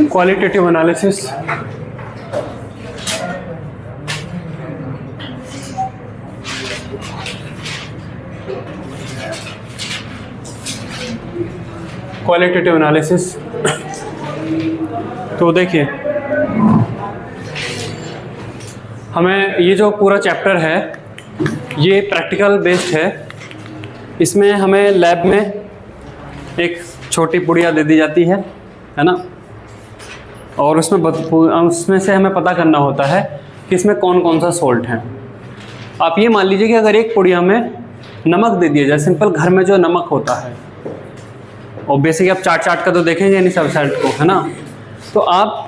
Qualitative analysis, qualitative analysis. तो देखिए, हमें ये जो पूरा चैप्टर है ये प्रैक्टिकल बेस्ड है। इसमें हमें लैब में एक छोटी पुड़िया दे दी जाती है ना, और उसमें से हमें पता करना होता है कि इसमें कौन कौन सा सोल्ट है। आप ये मान लीजिए कि अगर एक पुड़िया में नमक दे दिया जाए, सिंपल घर में जो नमक होता है, और बेसिकली आप चाट का तो देखेंगे नहीं सब साइड को, है ना। तो आप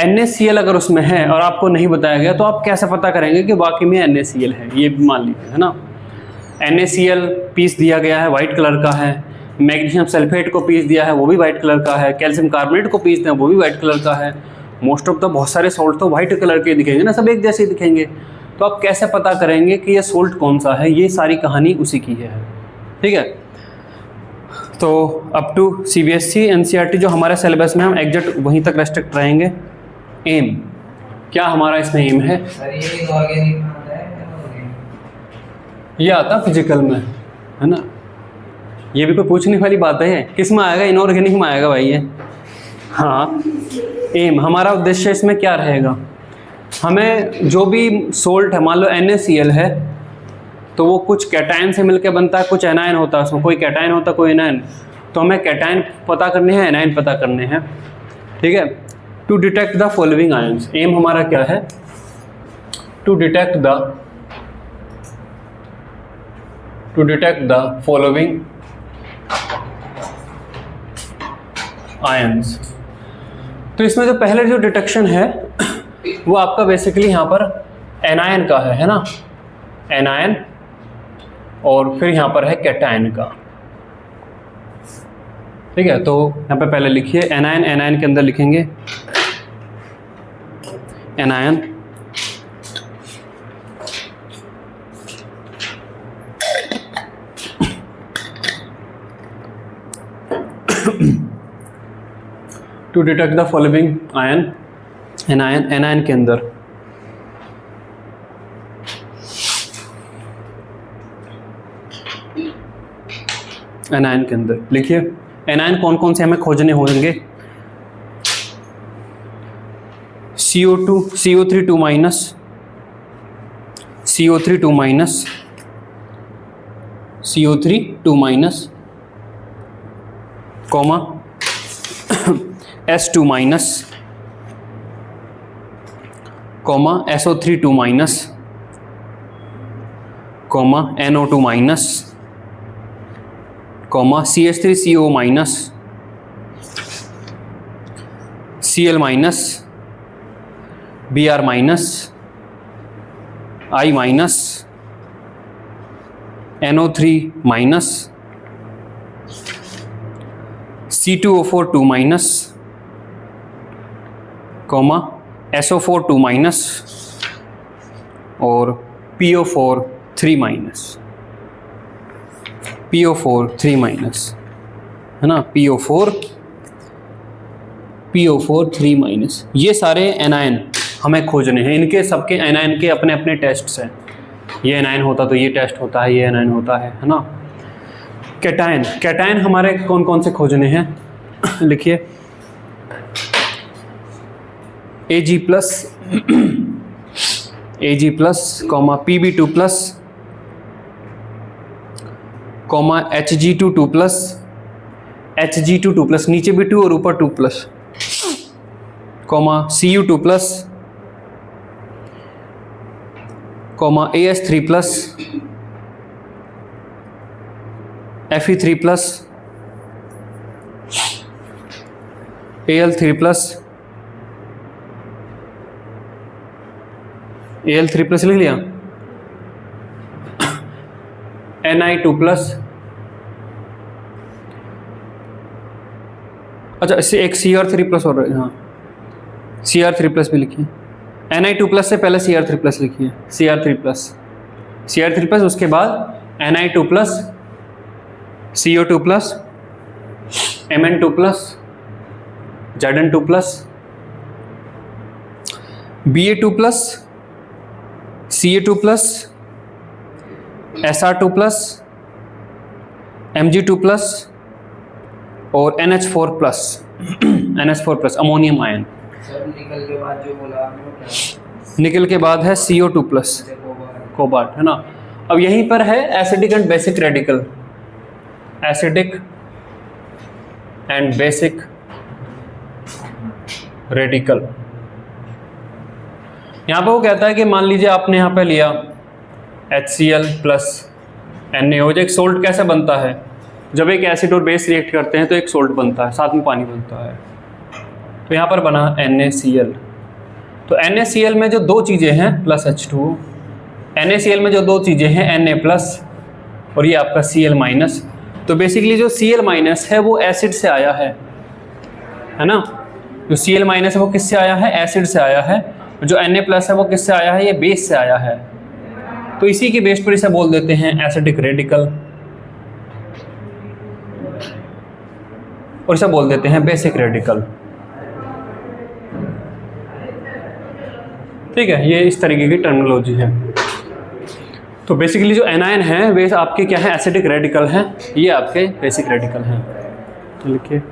NaCl अगर उसमें है और आपको नहीं बताया गया तो आप कैसे पता करेंगे कि वाकई में NaCl है, ये मान लीजिए, है ना। NaCl पीस दिया गया है, वाइट कलर का है। मैग्नीशियम सल्फेट को पीस दिया है, वो भी वाइट कलर का है। कैल्शियम कार्बोनेट को पीस दिया, वो भी वाइट कलर का है। मोस्ट ऑफ द बहुत सारे सोल्ट तो वाइट कलर के दिखेंगे ना, सब एक जैसे दिखेंगे। तो आप कैसे पता करेंगे कि ये सोल्ट कौन सा है? ये सारी कहानी उसी की है, ठीक है। तो अप टू CBSE NCERT जो हमारे सिलेबस में, हम एग्जैक्ट वहीं तक रेस्ट्रिक्ट रहेंगे। एम क्या हमारा इसमें एम है? ये आता फिजिकल में, है ना। ये भी कोई पूछने वाली बात है, किस में आएगा? इनऑर्गेनिक में आएगा भाई ये। हाँ, एम हमारा उद्देश्य इसमें क्या रहेगा? हमें जो भी सोल्ट है, मान लो NaCl है, तो वो कुछ कैटायन से मिलकर बनता है, कुछ एनायन होता है उसमें, कोई कैटायन होता है कोई एनायन। तो हमें कैटायन पता करने हैं, एनायन पता करने हैं, ठीक है। To detect the following ions, aim हमारा क्या है? To detect the following ions. तो इसमें जो पहले जो डिटेक्शन है वो आपका बेसिकली यहाँ पर एनायन का है ना, एनायन, और फिर यहाँ पर है कैटायन का, ठीक है। तो यहाँ पे पहले लिखिए एनायन, एनायन के अंदर लिखेंगे anion, to detect the following ion, anion, anion के अंदर एनायन के अंदर लिखिए एनायन कौन कौन से हमें खोजने होंगे? CO2, CO3 2 minus, CO3 2 minus, CO3 2 minus, comma S2 minus, comma SO3 2 minus, comma NO2 minus, comma CH3CO minus, Cl minus, Br minus, I minus, NO3 minus, C2O4 2 minus, comma SO4 2 minus, और PO4 3 minus, PO4 3 minus, है ना। PO4 3 minus, ये सारे anion हमें खोजने हैं। इनके सबके एनायन के अपने अपने टेस्ट्स हैं। ये एनायन होता तो ये टेस्ट होता है, ये एनायन होता है ना। कैटायन, कैटायन हमारे कौन कौन से खोजने हैं? लिखिए Ag plus, comma Pb2 plus, comma Hg2 2 plus, Hg2 2 plus, नीचे भी 2 और ऊपर 2 plus, comma Cu2 plus, comma AS3 plus, Fe3 plus, Al3 plus, Al3 plus लिख लिया, Ni2 प्लस, अच्छा इससे एक Cr3 प्लस और, हाँ Cr3 प्लस भी लिखिए। Ni2 प्लस से पहले Cr3 प्लस लिखिए, Cr3 प्लस, उसके बाद Na2 plus, CO2 plus, Mn2 plus, Zn2 plus, Ba2 plus, Ca2 plus, Sr2 plus, Mg2 plus और NH4 plus, NH4 plus ammonium ion. Sir निकल के बाद जो बोला आपने वो क्या? निकल के बाद है CO2 प्लस, कोबाल्ट, है ना। अब यहीं पर है acidic and basic radical, acidic and basic radical. यहाँ पे वो कहता है कि मान लीजिए आपने यहाँ पे लिया HCl प्लस NaOH। एक सोल्ट कैसे बनता है? जब एक एसिड और बेस रिएक्ट करते हैं तो एक सोल्ट बनता है, साथ में पानी बनता है। तो यहाँ पर बना NaCl। तो NaCl में जो दो चीज़ें हैं प्लस H2O, NaCl में जो दो चीज़ें हैं Na प्लस और ये आपका Cl माइनस। तो बेसिकली जो Cl माइनस है वो एसिड से आया है ना। जो Cl माइनस है वो किससे आया है? एसिड से आया है। जो Na प्लस है वो किससे आया है? ये बेस से आया है। तो इसी के बेस पर इसे बोल देते हैं एसिडिक रेडिकल और इसे बोल देते हैं बेसिक रेडिकल। ठीक है, ये इस तरीके की टर्मिनोलॉजी है। तो बेसिकली जो एनायन है वे आपके क्या है? एसिडिक रेडिकल हैं, ये आपके बेसिक रेडिकल हैं। लिखिए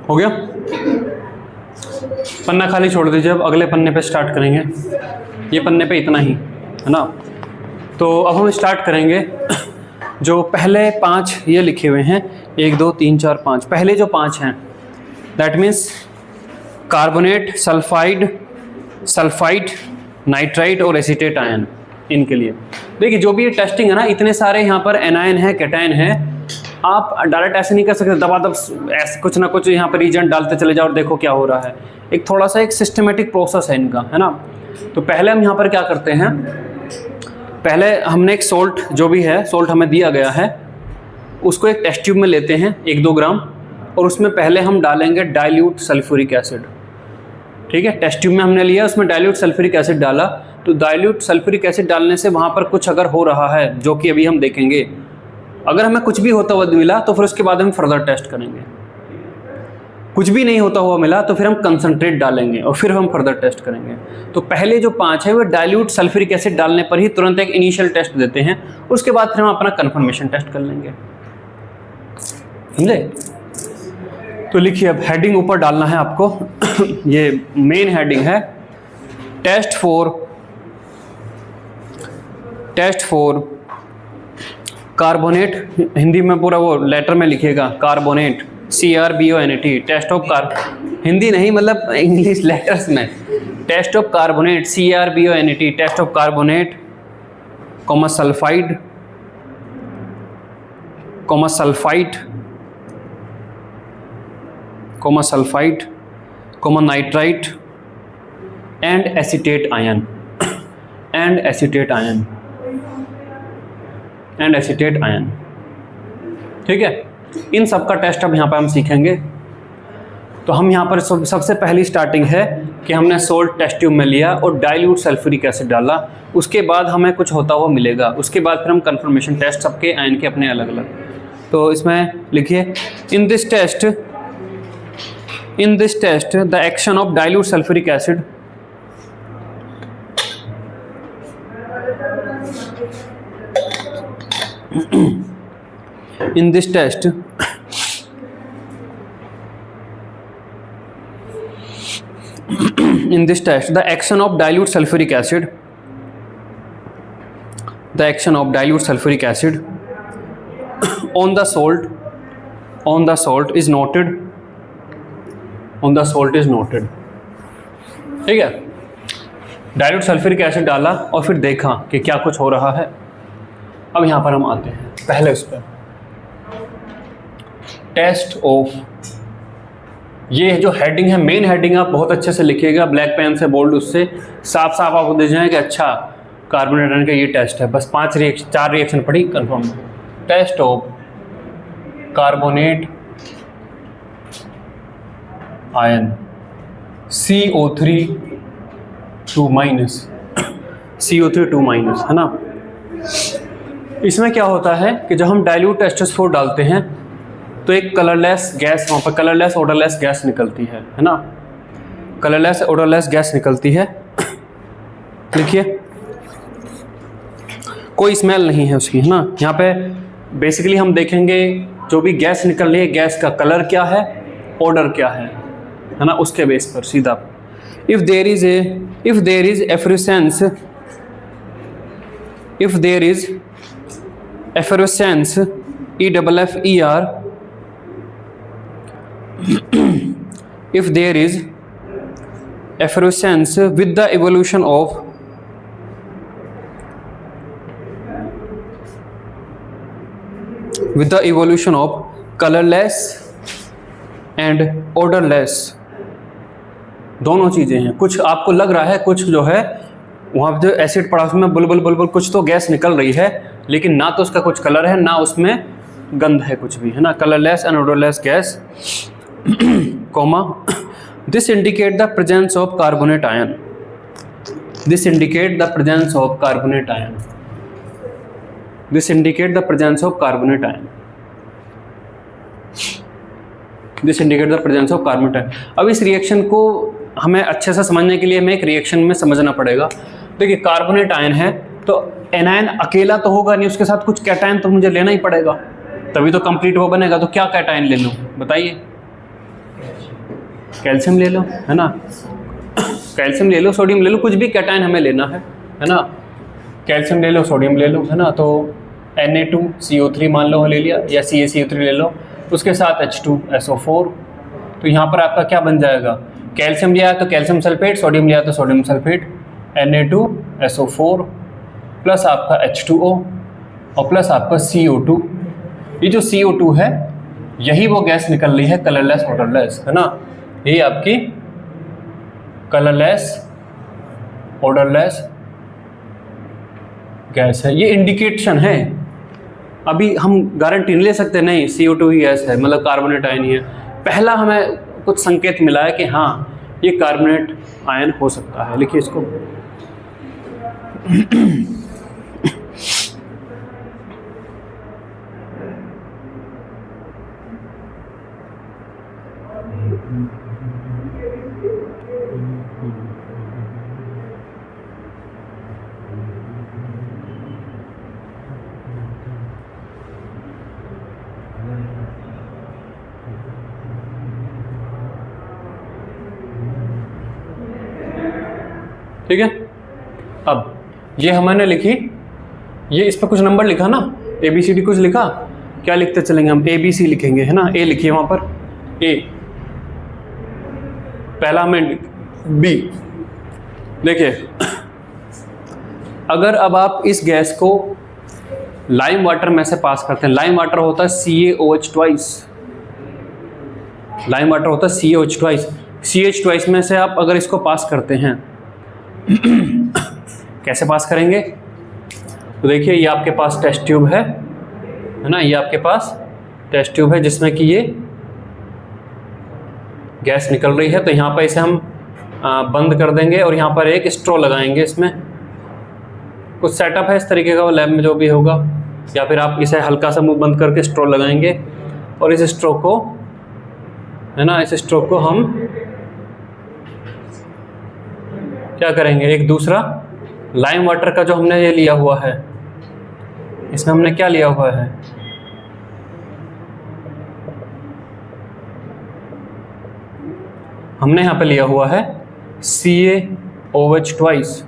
हो गया। पन्ना खाली छोड़ दीजिए, अब अगले पन्ने पे स्टार्ट करेंगे। ये पन्ने पे इतना ही है ना। तो अब हम स्टार्ट करेंगे। जो पहले 5 ये लिखे हुए हैं 1 2 3 4 5, पहले जो 5 हैं that means carbonate, sulphide, sulphide, nitrite और एसीटेट आयन। इनके लिए देखिए जो भी ये टेस्टिंग है ना, इतने सारे यहाँ पर एनायन है, कैटायन है। आप डायरेक्ट ऐसे नहीं कर सकते दबादब ऐसे कुछ ना कुछ यहाँ पर रीजेंट डालते चले जाओ और देखो क्या हो रहा है। एक थोड़ा सा एक सिस्टमेटिक प्रोसेस है इनका, है ना। तो पहले हम यहाँ पर क्या करते हैं, पहले हमने एक सोल्ट जो भी है, सोल्ट हमें दिया गया है, उसको एक टेस्ट ट्यूब में लेते हैं 1-2 ग्राम और उसमें पहले हम डालेंगे डाइल्यूट सल्फ्यूरिक एसिड। ठीक है, टेस्ट ट्यूब में हमने लिया, उसमें डाइल्यूट सल्फ्यूरिक एसिड डाला। तो डाइल्यूट सल्फ्यूरिक एसिड डालने से वहाँ पर कुछ अगर हो रहा है, जो कि अभी हम देखेंगे, अगर हमें कुछ भी होता हुआ मिला तो फिर उसके बाद हम फर्दर टेस्ट करेंगे। कुछ भी नहीं होता हुआ मिला तो फिर हम कंसंट्रेट डालेंगे और फिर हम फर्दर टेस्ट करेंगे। तो पहले जो 5 है वो डाइल्यूट सल्फ्यूरिक एसिड डालने पर ही तुरंत एक इनिशियल टेस्ट देते हैं, उसके बाद फिर हम अपना कंफर्मेशन टेस्ट कर लेंगे। समझे? तो लिखिए, अब हेडिंग ऊपर डालना है आपको। ये मेन हेडिंग है, टेस्ट फॉर कार्बोनेट। हिंदी में पूरा वो लेटर में लिखिएगा, carbonate, CRBONAT, test of Hindi नहीं मतलब इंग्लिश लेटर्स में, test of carbonate, CRBONAT, test of carbonate, comma sulphide, comma sulphide, comma sulphide, comma nitrite and acetate ion, and acetate ion, and acetate ion. ठीक है, इन सब का test अब यहाँ पर हम सीखेंगे। तो हम यहाँ पर सबसे पहली स्टार्टिंग है कि हमने सोल्ट टेस्ट ट्यूब में लिया और डाइल्यूट सल्फ्यूरिक एसिड डाला, उसके बाद हमें कुछ होता हुआ मिलेगा, उसके बाद फिर हम कंफर्मेशन टेस्ट सबके आयन के अपने अलग अलग। तो इसमें लिखिए, in this test the action of dilute sulphuric acid in this test the action of dilute sulfuric acid the action of dilute sulphuric acid on the salt is noted, ठीक है। डाइल्यूट सल्फ्यूरिक एसिड डाला और फिर देखा कि क्या कुछ हो रहा है। अब यहाँ पर हम आते हैं पहले उस पर, टेस्ट ऑफ, ये जो हेडिंग है, मेन हेडिंग आप बहुत अच्छे से लिखिएगा, ब्लैक पेन से बोल्ड उससे साफ साफ आपको दे जाए कि अच्छा कार्बोनेट आयन का ये टेस्ट है। बस 4 रिएक्शन पढ़ी, confirm. Test of carbonate ion CO3 2 minus, है ना। इसमें क्या होता है कि जब हम डाइल्यूट H2SO4 डालते हैं तो एक कलरलेस गैस, वहाँ पर कलरलेस ओडरलेस गैस निकलती है ना, कलरलेस ओडरलेस गैस निकलती है। देखिए कोई स्मेल नहीं है उसकी, है ना। यहाँ पे बेसिकली हम देखेंगे जो भी गैस निकल रही है, गैस का कलर क्या है, ऑर्डर क्या है ना, उसके बेस पर सीधा। If there is effervescence, EFFER, if there is effervescence with the evolution of colorless and odorless, दोनों चीज़ें हैं। कुछ आपको लग रहा है, कुछ जो है वहाँ पर जो एसिड पड़ा उसमें बुलबुल कुछ तो गैस निकल रही है, लेकिन ना तो उसका कुछ कलर है ना उसमें गंध है कुछ भी, है ना। Colourless and odourless gas, comma, this indicate the presence of carbonate ion, अब इस रिएक्शन को हमें अच्छे से समझने के लिए हमें एक रिएक्शन में समझना पड़ेगा। देखिए कार्बोनेट आयन है तो एनायन अकेला तो होगा नहीं, उसके साथ कुछ कैटायन तो मुझे लेना ही पड़ेगा, तभी तो कंप्लीट वो बनेगा। तो क्या कैटायन ले लूँ बताइए? कैल्शियम ले लो, है ना, कैल्शियम ले लो, सोडियम ले लो, कुछ भी कैटायन हमें लेना है ना। कैल्शियम ले लो, सोडियम ले लो, है ना। तो Na2CO3 मान लो ले लिया, या CaCO3 ले लो, उसके साथ H2SO4। तो यहाँ पर आपका क्या बन जाएगा? कैल्शियम लिया है तो कैल्शियम सल्फेट, सोडियम लिया है तो सोडियम सल्फेट, Na2SO4 प्लस आपका H2O और प्लस आपका CO2। ये जो CO2 है यही वो गैस निकल रही है कलरलेस ओडरलेस, है ना। ये आपकी कलरलेस ओडरलेस गैस है। ये इंडिकेशन है, अभी हम गारंटी नहीं ले सकते नहीं CO2 ही गैस है, मतलब कार्बोनेट आयन ही है। पहला हमें कुछ संकेत मिला है कि हाँ ये कार्बोनेट आयन हो सकता है। लिखिए इसको, ठीक है। अब ये हमने लिखी, ये इस पर कुछ नंबर लिखा ना, ABCD कुछ लिखा, क्या लिखते चलेंगे हम? ABC लिखेंगे, है ना। A लिखिए वहाँ पर, A पहला में, B। देखिए अगर अब आप इस गैस को लाइम वाटर में से पास करते हैं, लाइम वाटर होता है CaOH ट्वाइस, लाइम वाटर होता है CaOH ट्वाइस, CH ट्वाइस में से आप अगर इसको पास करते हैं कैसे पास करेंगे? तो देखिए ये आपके पास टेस्ट ट्यूब है ना, ये आपके पास टेस्ट ट्यूब है जिसमें कि ये गैस निकल रही है। तो यहाँ पर इसे हम बंद कर देंगे और यहाँ पर एक स्ट्रॉ लगाएंगे। इसमें कुछ सेटअप है इस तरीके का, वो लैब में जो भी होगा, या फिर आप इसे हल्का सा मुंह बंद करके स्ट्रॉ लगाएंगे और इस स्ट्रॉ को, है ना, इस स्ट्रॉ को हम क्या करेंगे, एक दूसरा लाइम वाटर का जो हमने ये लिया हुआ है, इसमें हमने क्या लिया हुआ है, हमने यहाँ पे लिया हुआ है CaOH ट्वाइस,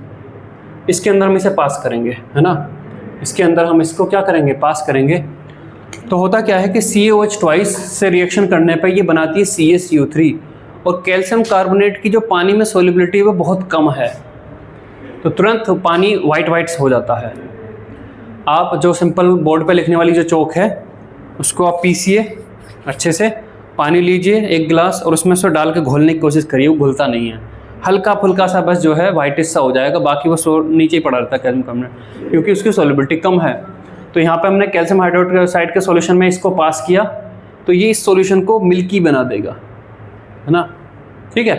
इसके अंदर हम इसे पास करेंगे, है ना। इसके अंदर हम इसको क्या करेंगे, पास करेंगे। तो होता क्या है कि CaOH ट्वाइस से रिएक्शन करने पर ये बनाती है CaCO3, और कैल्शियम कार्बोनेट की जो पानी में सोल्युबिलिटी है वो बहुत कम है, तो तुरंत पानी वाइट हो जाता है। आप जो सिंपल बोर्ड पे लिखने वाली जो चौक है उसको आप पीसिए अच्छे से, पानी लीजिए 1 गिलास और उसमें से डाल के घोलने की कोशिश करिए, वो घुलता नहीं है, हल्का फुल्का सा बस जो है वाइटिश सा हो जाएगा, बाकी वो नीचे ही पड़ा रहता है कैल्शियम कार्बोनेट, क्योंकि उसकी सोल्युबिलिटी कम है। तो यहाँ पे हमने कैल्शियम हाइड्रोक्साइड के सॉल्यूशन में इसको पास किया, तो ये इस सॉल्यूशन को मिल्की बना देगा, है ना, ठीक है।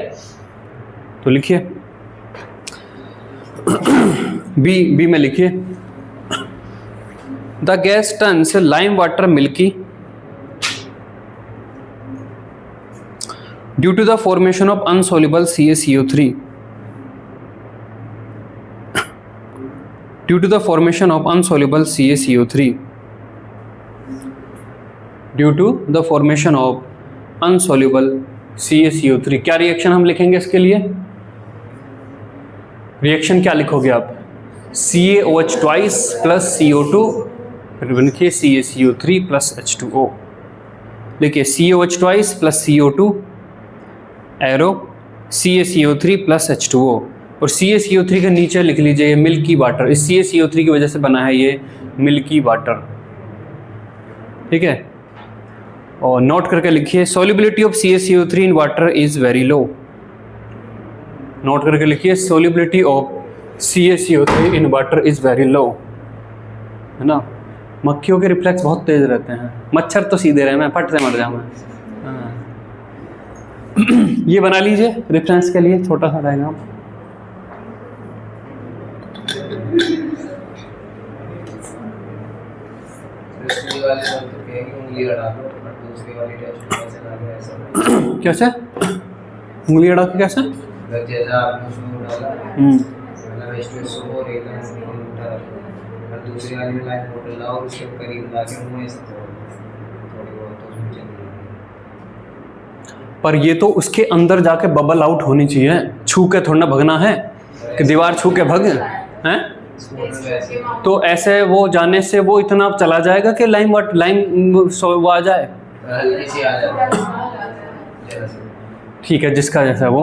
तो लिखिए बी में लिखिए, the gas turns lime water milky due to the formation of insoluble CaCO3 due to the formation of unsoluble CaCO3 due to the formation of unsoluble CaCO3। क्या रिएक्शन हम लिखेंगे इसके लिए, रिएक्शन क्या लिखोगे आप, CaOH ट्वाइस प्लस CO2, फिर लिखिए CaCO3 प्लस H2O, लिखिए CaOH twice plus CO2 arrow CaCO3 plus H2O, और CaCO3 के नीचे लिख लीजिए मिल्की वाटर, इस CaCO3 की वजह से बना है ये मिल्की वाटर, ठीक है। और नोट करके लिखिए solubility of CaCO3 in water is very low, note करके लिखिए solubility of CaCO3 in water is very low, है ना। मक्खियों के रिफ्लेक्स बहुत तेज रहते हैं, मच्छर तो सीधे रहे, मैं फट से मर जाऊँ मैं। ये बना लीजिए रेफरेंस के लिए, छोटा सा डायग्राम। कैसे उंगली अड़ा के, कैसे जैसा आपने उसमें डाला मतलब दूसरी वाली में लाइन बोतल लाओ, उसके करीब लाके मुंह से थोड़ी बहुत तो उसमें चली, पर ये तो उसके अंदर जाके बबल आउट होनी चाहिए, छू के थोड़ा ना भगना है कि दीवार छू के भग हैं। तो ऐसे वो जाने से वो इतना चला जाएगा कि लाइन वो आ जाए, ठीक है। जिसका जैसा वो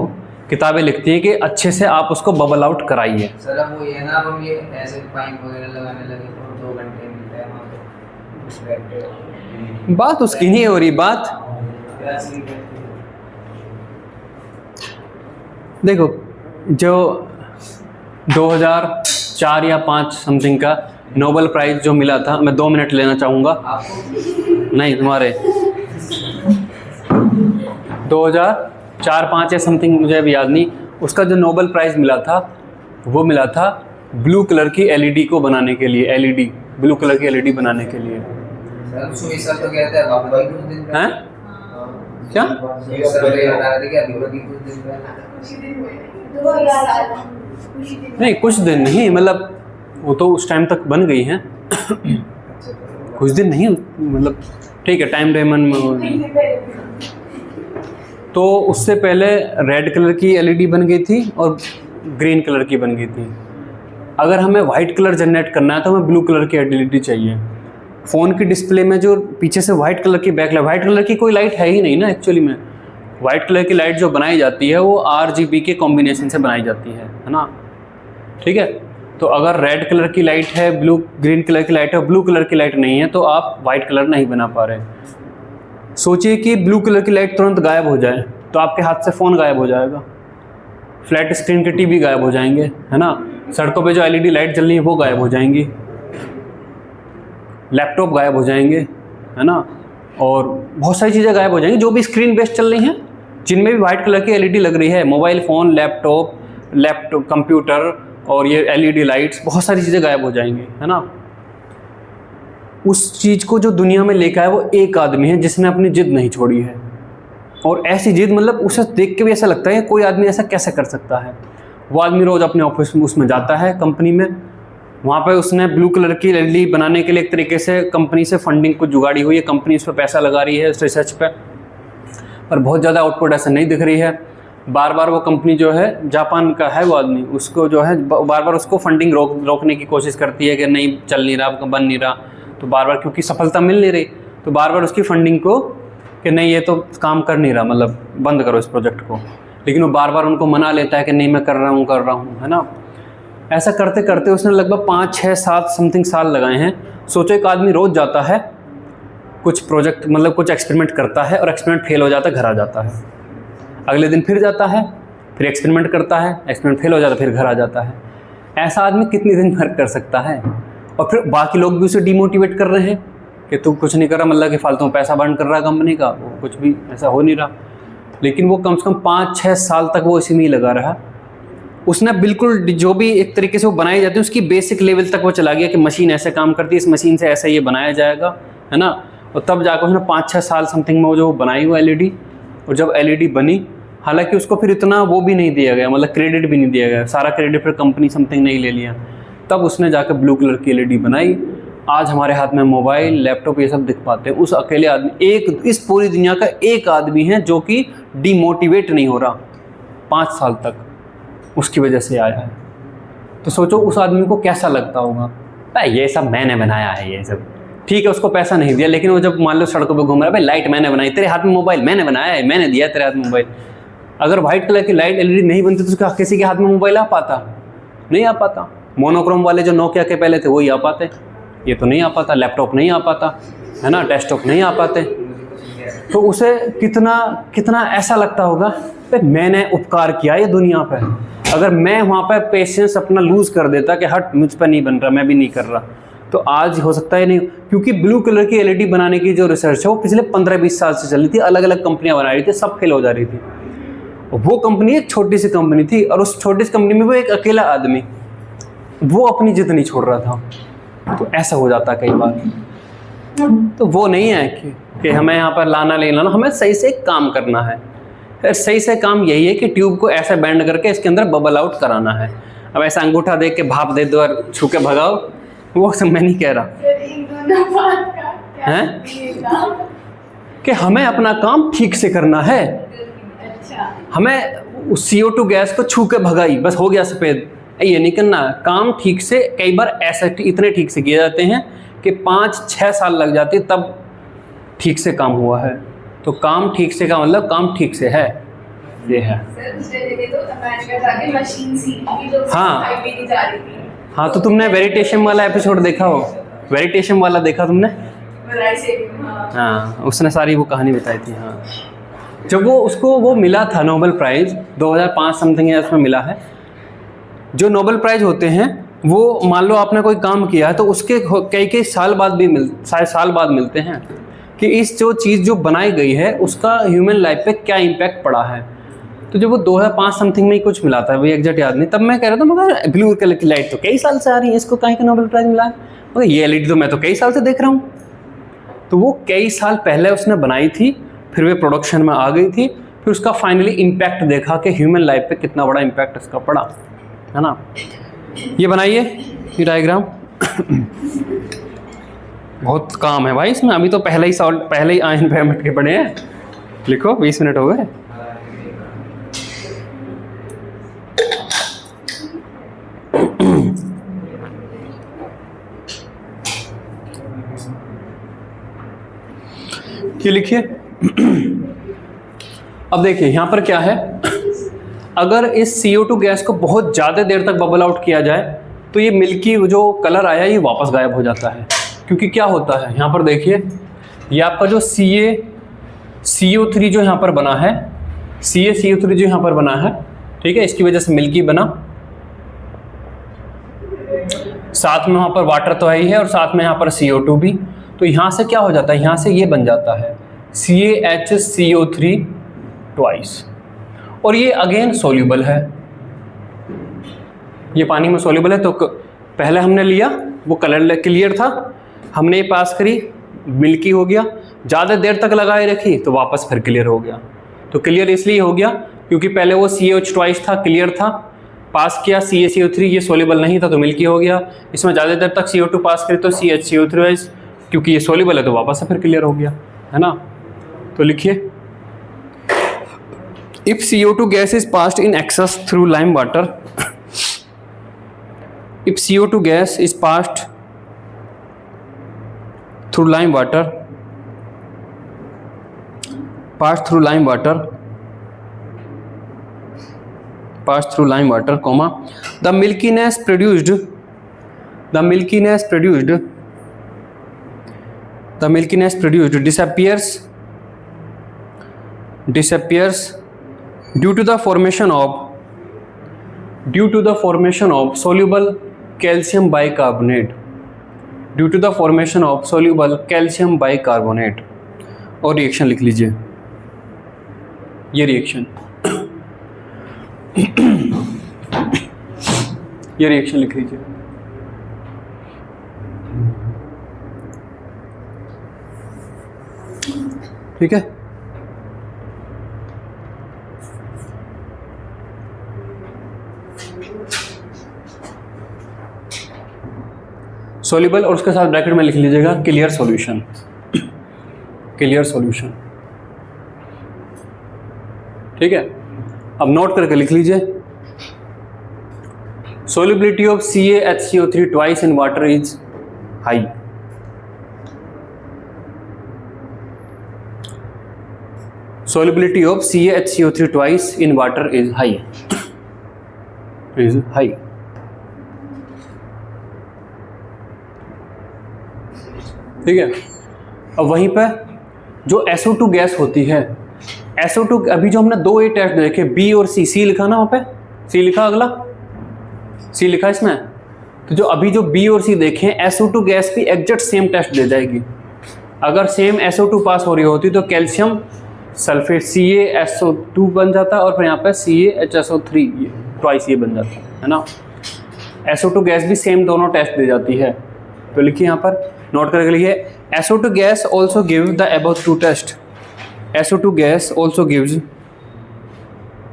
किताबें लिखती हैं कि अच्छे से आप उसको बबल आउट कराइए। सर अब वो ये ना, हम ये ऐसे पाइप वगैरह लगाने लगे तो 2 घंटे मिलता है वहाँ पे, बात उसकी नहीं हो रही, बात देखो जो 2004 या 5 समथिंग का नोबेल प्राइज जो मिला था, मैं 2 मिनट लेना चाहूँगा, नहीं तुम्हारे 2004-5 या समथिंग, मुझे अभी याद नहीं, उसका जो नोबेल प्राइज़ मिला था वो मिला था ब्लू कलर की एलईडी को बनाने के लिए, एलईडी ब्लू कलर की एलईडी बनाने के लिए। सर तो कहते हैं बाबू भाई कुछ दिन हैं क्या, सर ये बता रहे थे कि अभी कुछ दिन नहीं कुछ दिन नहीं, मतलब वो तो उस टाइम तक बन गई हैं कुछ दिन नहीं, मतलब ठीक है टाइम रेमन में। तो उससे पहले रेड कलर की एलईडी बन गई थी और ग्रीन कलर की बन गई थी। अगर हमें वाइट कलर जनरेट करना है तो हमें ब्लू कलर की एलईडी चाहिए। फ़ोन की डिस्प्ले में जो पीछे से वाइट कलर की बैकलाइट, वाइट कलर की कोई लाइट है ही नहीं ना एक्चुअली में। वाइट कलर की लाइट जो बनाई जाती है वो RGB के कॉम्बिनेशन से बनाई जाती है ना, ठीक है। तो अगर रेड कलर की लाइट है, ग्रीन कलर की लाइट है, ब्लू कलर की लाइट नहीं है, तो आप वाइट कलर नहीं बना पा रहे। सोचिए कि ब्लू कलर की लाइट तुरंत गायब हो जाए तो आपके हाथ से फ़ोन गायब हो जाएगा, फ्लैट स्क्रीन के टीवी गायब हो जाएंगे, है ना। सड़कों पे जो LED लाइट जल रही है वो गायब हो जाएंगी, लैपटॉप गायब हो जाएंगे, है ना, और बहुत सारी चीज़ें गायब हो जाएंगी जो भी स्क्रीन बेस्ड चल रही हैं, जिनमें भी वाइट कलर की LED लग रही है। मोबाइल फ़ोन, लैपटॉप, कंप्यूटर और ये LED लाइट्स, बहुत सारी चीज़ें गायब हो जाएंगी, है ना। उस चीज़ को जो दुनिया में लेकर आया वो एक आदमी है जिसने अपनी जिद नहीं छोड़ी है। और ऐसी जिद, मतलब उसे देख के भी ऐसा लगता है कोई आदमी ऐसा कैसे कर सकता है। वो आदमी रोज़ अपने ऑफिस में उसमें जाता है कंपनी में, वहाँ पे उसने ब्लू कलर की LED बनाने के लिए एक तरीके से कंपनी से फंडिंग को जुगाड़ी हुई है, कंपनी उस पर पैसा लगा रही है इस रिसर्च पे, पर बहुत ज़्यादा आउटपुट ऐसा नहीं दिख रही है। बार बार वो कंपनी जो है, जापान का है वो आदमी, उसको जो है बार बार उसको फंडिंग रोकने की कोशिश करती है कि नहीं चल नहीं रहा, बन नहीं रहा। तो बार बार क्योंकि सफलता मिल नहीं रही, तो बार बार उसकी फंडिंग को कि नहीं ये तो काम कर नहीं रहा, मतलब बंद करो इस प्रोजेक्ट को। लेकिन वो बार बार उनको मना लेता है कि नहीं मैं कर रहा हूँ, है ना। ऐसा करते करते उसने लगभग 5, 6, 7 समथिंग साल लगाए हैं। सोचो एक आदमी रोज़ जाता है, कुछ प्रोजेक्ट मतलब कुछ एक्सपेरिमेंट करता है और एक्सपेरिमेंट फेल हो जाता है, घर आ जाता है। अगले दिन फिर जाता है, फिर एक्सपेरिमेंट करता है, एक्सपेरिमेंट फेल हो जाता है, फिर घर आ जाता है। ऐसा आदमी कितने दिन भर कर सकता है? और फिर बाकी लोग भी उसे डिमोटिवेट कर रहे हैं कि तू कुछ नहीं कर रहा, मतलब कि फालतू में पैसा बर्न कर रहा है कंपनी का, वो कुछ भी ऐसा हो नहीं रहा। लेकिन वो कम से कम 5-6 साल तक वो इसी में ही लगा रहा। उसने बिल्कुल जो भी एक तरीके से वो बनाई जाती है उसकी बेसिक लेवल तक वो चला गया कि मशीन ऐसे काम करती है, इस मशीन से ऐसा ये बनाया जाएगा, है ना। और तब जाकर उसने 5-6 साल समथिंग में वो जो बनाई वो LED, और जब LED बनी, हालांकि उसको फिर इतना वो भी नहीं दिया गया, मतलब क्रेडिट भी नहीं दिया गया, सारा क्रेडिट फिर कंपनी समथिंग नहीं ले लिया। तब उसने जाकर ब्लू कलर की LED बनाई। आज हमारे हाथ में मोबाइल, लैपटॉप ये सब दिख पाते हैं। उस अकेले आदमी, एक इस पूरी दुनिया का एक आदमी है जो कि डिमोटिवेट नहीं हो रहा 5 साल तक, उसकी वजह से आया है। तो सोचो उस आदमी को कैसा लगता होगा, भाई ये सब मैंने बनाया है, ये सब ठीक है। उसको पैसा नहीं दिया, लेकिन वो जब मान लो सड़कों पे घूम रहा है, भाई लाइट मैंने बनाई, तेरे हाथ में मोबाइल मैंने बनाया है, मैंने दिया तेरे हाथ में मोबाइल। अगर वाइट कलर की लाइट LED नहीं बनती तो उसका किसी के हाथ में मोबाइल आ पाता? नहीं आ पाता। मोनोक्रोम वाले जो नोकिया के पहले थे वही आ पाते, ये तो नहीं आ पाता। लैपटॉप नहीं आ पाता, है ना, डेस्कटॉप नहीं आ पाते। तो उसे कितना ऐसा लगता होगा कि मैंने उपकार किया ये दुनिया पर। अगर मैं वहाँ पर पेशेंस अपना लूज़ कर देता कि हट मुझ पर नहीं बन रहा, मैं भी नहीं कर रहा, तो आज हो सकता है नहीं। क्योंकि ब्लू कलर की LED बनाने की जो रिसर्च है वो पिछले 15-20 साल से चल रही थी, अलग अलग कंपनियां बना रही थी, सब फेल हो जा रही थी। वो कंपनी एक छोटी सी कंपनी थी, और उस छोटी सी कंपनी में वो एक अकेला आदमी, वो अपनी जिद नहीं छोड़ रहा था। तो ऐसा हो जाता कई बार। तो वो नहीं है कि हमें यहाँ पर लाना ले लाना, हमें सही से काम करना है। सही से काम यही है कि ट्यूब को ऐसे बैंड करके इसके अंदर बबल आउट कराना है। अब ऐसा अंगूठा देख के भाप दे दो और छू के भगाओ, वो सब मैं नहीं कह रहा है कि हमें अपना काम ठीक से करना है। हमें उस CO2 गैस को छू के भगाई बस हो गया सफ़ेद, ये नहीं करना। काम ठीक से, कई बार ऐसे इतने ठीक से किए जाते हैं कि 5-6 साल लग जाते तब ठीक से काम हुआ है। तो काम ठीक से का मतलब काम ठीक से है, ये है। हाँ, तो तुमने वेरिटेशन वाला एपिसोड देखा हो? वेरिटेशन वाला देखा तुमने? हाँ, उसने सारी वो कहानी बताई थी। हाँ, जब वो मिला था नोबेल प्राइज़ 2005 समथिंग है, उसमें मिला है। जो नोबेल प्राइज़ होते हैं वो मान लो आपने कोई काम किया है तो उसके कई साल बाद भी शायद साल बाद मिलते हैं कि इस जो चीज़ जो बनाई गई है उसका ह्यूमन लाइफ पे क्या इम्पैक्ट पड़ा है। तो जब वो 2005 समथिंग में ही कुछ मिला था, वो एग्जैक्ट याद नहीं, तब मैं कह रहा था मगर ब्लू कलर की लाइट तो कई साल से आ रही है, इसको कहीं का नोबेल प्राइज़ मिला है, मगर ये LED तो मैं तो कई साल से देख रहा हूँ। तो वो कई साल पहले उसने बनाई थी, फिर वे प्रोडक्शन में आ गई थी, फिर उसका फाइनली इम्पैक्ट देखा कि ह्यूमन लाइफ पे कितना बड़ा इम्पैक्ट इसका पड़ा, है ना। ये बनाइए ये डायग्राम। बहुत काम है भाई इसमें, अभी तो पहले ही आयन पैरामीटर के पड़े हैं। लिखो 20 मिनट हो गए। ये लिखिए। अब देखिए यहाँ पर क्या है, अगर इस CO2 गैस को बहुत ज़्यादा देर तक बबल आउट किया जाए तो ये मिल्की जो कलर आया ये वापस गायब हो जाता है। क्योंकि क्या होता है यहाँ पर देखिए, ये आपका जो CO3 जो यहाँ पर बना है, CO3 जो यहाँ पर बना है, ठीक है, इसकी वजह से मिल्की बना, साथ में वहाँ पर वाटर तो है ही है और साथ में यहाँ पर CO2 भी। तो यहाँ से क्या हो जाता है, यहाँ से ये बन जाता है CaHCO3 ट्वाइस, और ये अगेन सोल्यूबल है, ये पानी में सोल्यूबल है। तो पहले हमने लिया वो कलर क्लियर था, हमने ये पास करी, मिल्की हो गया, ज़्यादा देर तक लगाए रखी तो वापस फिर क्लियर हो गया। तो क्लियर इसलिए हो गया क्योंकि पहले वो CH ट्वाइस था, क्लियर था, पास किया CaCO3, ये सोल्यूबल नहीं था तो मिल्की हो गया। इसमें ज़्यादा देर तक CO2 पास करी तो CHCO3, क्योंकि ये सोल्यूबल है तो वापस से फिर क्लियर हो गया, है ना। तो लिखिए If CO2 gas is passed in excess through lime water, if CO2 gas is passed through lime water, comma, the milkiness produced disappears due to the formation of soluble calcium bicarbonate, और reaction लिख लीजिए, ये reaction लिख लीजिए। ठीक है, soluble और उसके साथ ब्रैकेट में लिख लीजिएगा क्लियर सॉल्यूशन। ठीक है, अब नोट करके लिख लीजिए, solubility of CaHCO3 twice in water is high. Solubility of CaHCO3 twice in water is high. ठीक है, अब वहीं पर जो SO2 गैस होती है, SO2 अभी जो हमने 2 टेस्ट देखे, B और C लिखा ना, वहाँ पे C लिखा, अगला C लिखा इसमें, तो जो अभी जो B और C देखें, SO2 गैस भी एग्जैक्ट सेम टेस्ट दे जाएगी। अगर सेम SO2 पास हो रही होती तो कैल्शियम सल्फेट CaSO2 बन जाता और फिर यहाँ पे CaHSO3 ट्वाइस ये बन जाता है ना। SO2 गैस भी सेम दोनों टेस्ट दे जाती है, तो लिखिए यहाँ पर नोट करके लिखिए, SO2 gas also gives the above two test. SO2 gas also gives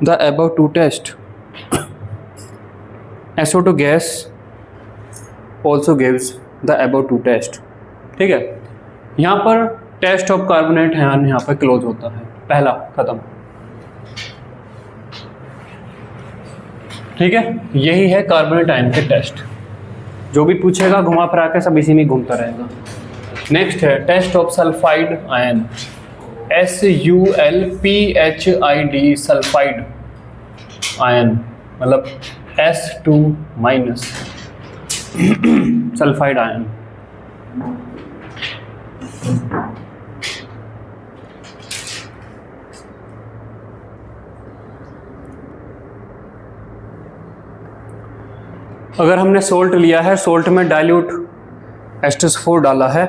the above two test. SO2 gas also gives the above two test. ठीक है, यहाँ पर टेस्ट ऑफ कार्बोनेट है, यहाँ पर क्लोज होता है, पहला खत्म। ठीक है, यही है कार्बोनेट आयन के टेस्ट। जो भी पूछेगा घुमा फिरा के सब इसी में घूमता रहेगा। नेक्स्ट है test of sulphide ion, SULPHID sulphide ion, मतलब S2 माइनस सल्फाइड आयन। अगर हमने सोल्ट लिया है, सोल्ट में डाइल्यूट H2SO4 डाला है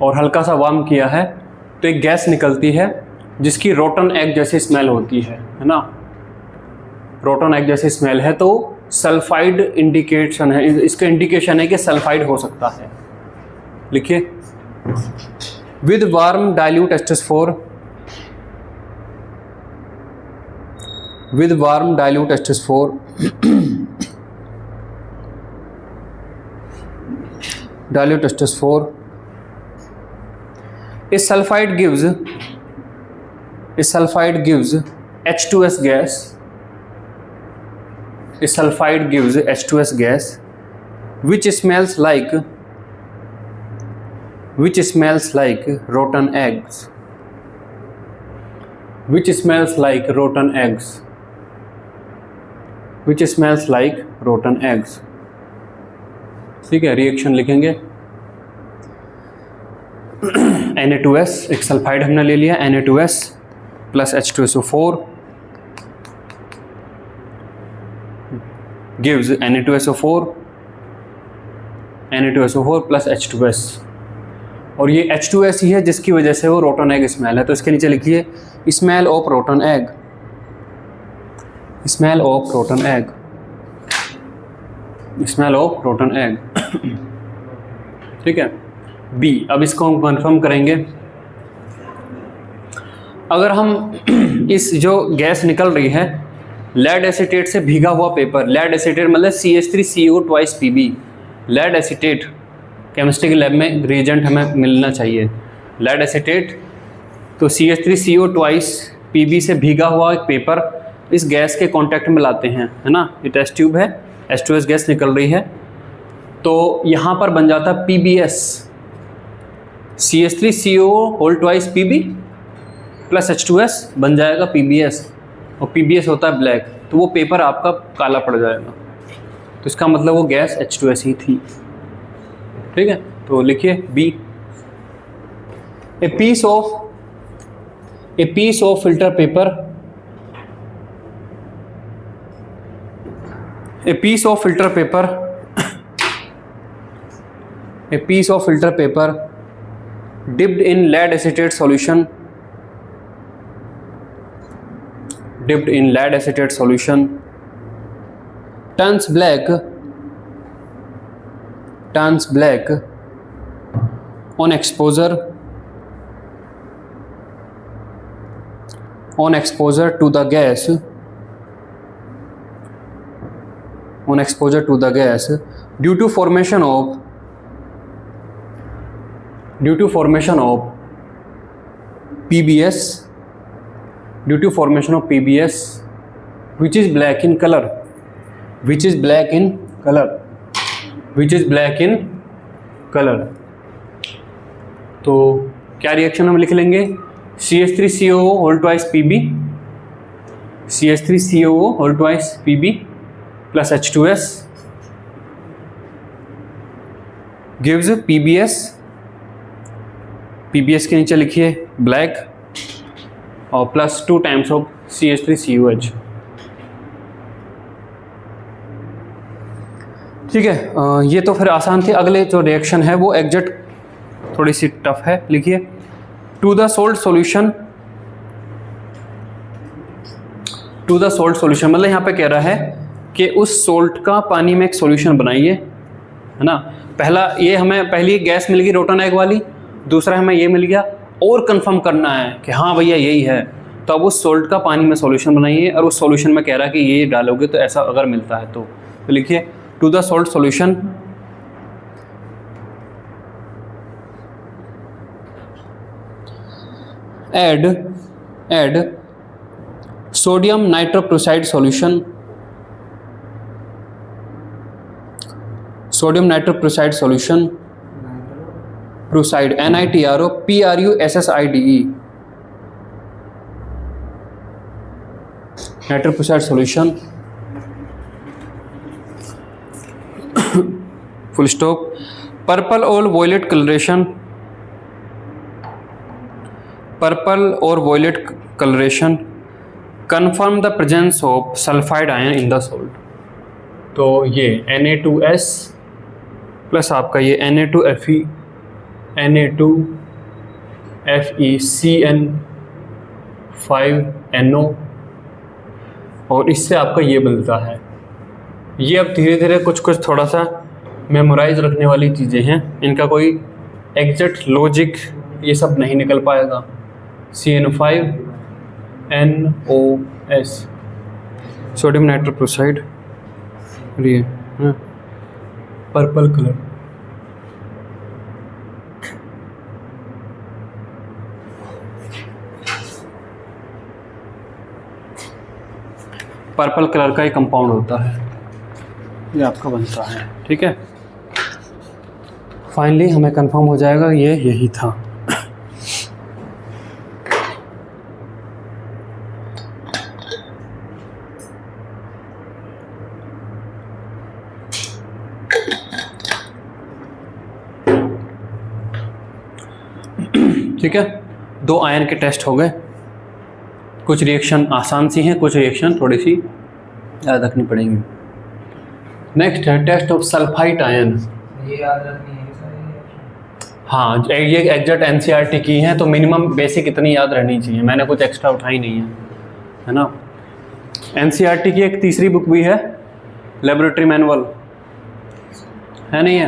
और हल्का सा वार्म किया है, तो एक गैस निकलती है जिसकी रोटन एग जैसी स्मेल होती है ना। रोटन एग जैसी स्मेल है तो सल्फाइड इंडिकेशन है, इसका इंडिकेशन है कि सल्फाइड हो सकता है। लिखिए, with warm dilute H2SO4, dilute H2SO4, a sulfide gives H2S gas. A sulfide gives H2S gas, which smells like rotten eggs. ठीक है, रिएक्शन लिखेंगे। Na2S, एक सल्फाइड हमने ले लिया, Na2S plus H2SO4 gives Na2SO4 plus H2S, और ये H2S ही है जिसकी वजह से वो रोटन एग स्मेल है। तो इसके नीचे लिखिए स्मेल ऑफ रोटन एग। ठीक है, बी। अब इसको हम कंफर्म करेंगे। अगर हम इस जो गैस निकल रही है, लेड एसीटेट से भीगा हुआ पेपर, लेड एसीटेट मतलब CH3CO twice PB, lead acetate chemistry के लैब में रिएजेंट हमें मिलना चाहिए। लेड एसीटेट तो CH3CO ट्वाइस पीबी से भीगा हुआ एक पेपर इस गैस के कांटेक्ट में लाते हैं, है ना, ये टेस्ट ट्यूब है, H2S गैस निकल रही है, तो यहाँ पर बन जाता है PbS, CH3CO whole twice Pb plus H2S बन जाएगा PbS, और PbS होता है ब्लैक, तो वो पेपर आपका काला पड़ जाएगा, तो इसका मतलब वो गैस H2S ही थी। ठीक है, तो लिखिए B, a piece of filter paper, a piece of filter paper dipped in lead acetate solution turns black on exposure to the gas due to formation of PbS which is black in color। तो क्या reaction हम लिख लेंगे, CH3COO whole twice Pb plus H2S gives PbS के नीचे लिखिए black और plus 2 times of CH3COH। ठीक है, ये तो फिर आसान थे। अगले जो रिएक्शन है वो एग्जैक्ट थोड़ी सी टफ है, लिखिए टू द सोल्ट सॉल्यूशन मतलब यहाँ पे कह रहा है कि उस सोल्ट का पानी में एक सॉल्यूशन बनाइए, है ना। पहली गैस मिल गई रोटन एग वाली, दूसरा हमें ये मिल गया, और कंफर्म करना है कि हाँ भैया यही है, तो अब उस सोल्ट का पानी में सॉल्यूशन बनाइए, और उस सॉल्यूशन में कह रहा है कि ये डालोगे तो ऐसा अगर मिलता है तो लिखिए to the salt solution add sodium nitrochloride solution, prusside NITROPRUSSIDE nitroprusside solution, full stop. Purple और violet colouration confirm the presence of sulfide ion in the salt। तो ये Na2S प्लस आपका ये Na2FeCN5NO, और इससे आपका ये बनता है। ये अब धीरे धीरे कुछ थोड़ा सा मेमोराइज रखने वाली चीज़ें हैं, इनका कोई एग्जैक्ट लॉजिक ये सब नहीं निकल पाएगा। CN5NOS सोडियम नाइट्रोक्लोराइड, ये पर्पल कलर, पर्पल कलर का ही कंपाउंड होता है, ये आपका बनता है। ठीक है, फाइनली हमें कंफर्म हो जाएगा ये यही था। ठीक है, 2 आयन के टेस्ट हो गए। कुछ रिएक्शन आसान सी हैं, कुछ रिएक्शन थोड़ी सी याद रखनी पड़ेंगी। नेक्स्ट है टेस्ट ऑफ सल्फाइड आयन। ये याद रखनी है सारी। हाँ, ये एग्जैक्ट NCERT की हैं, तो मिनिमम बेसिक इतनी याद रहनी चाहिए, मैंने कुछ एक्स्ट्रा उठाई नहीं है ना। NCERT की एक तीसरी बुक भी है, लेबोरेटरी मैनुअल है, नहीं है,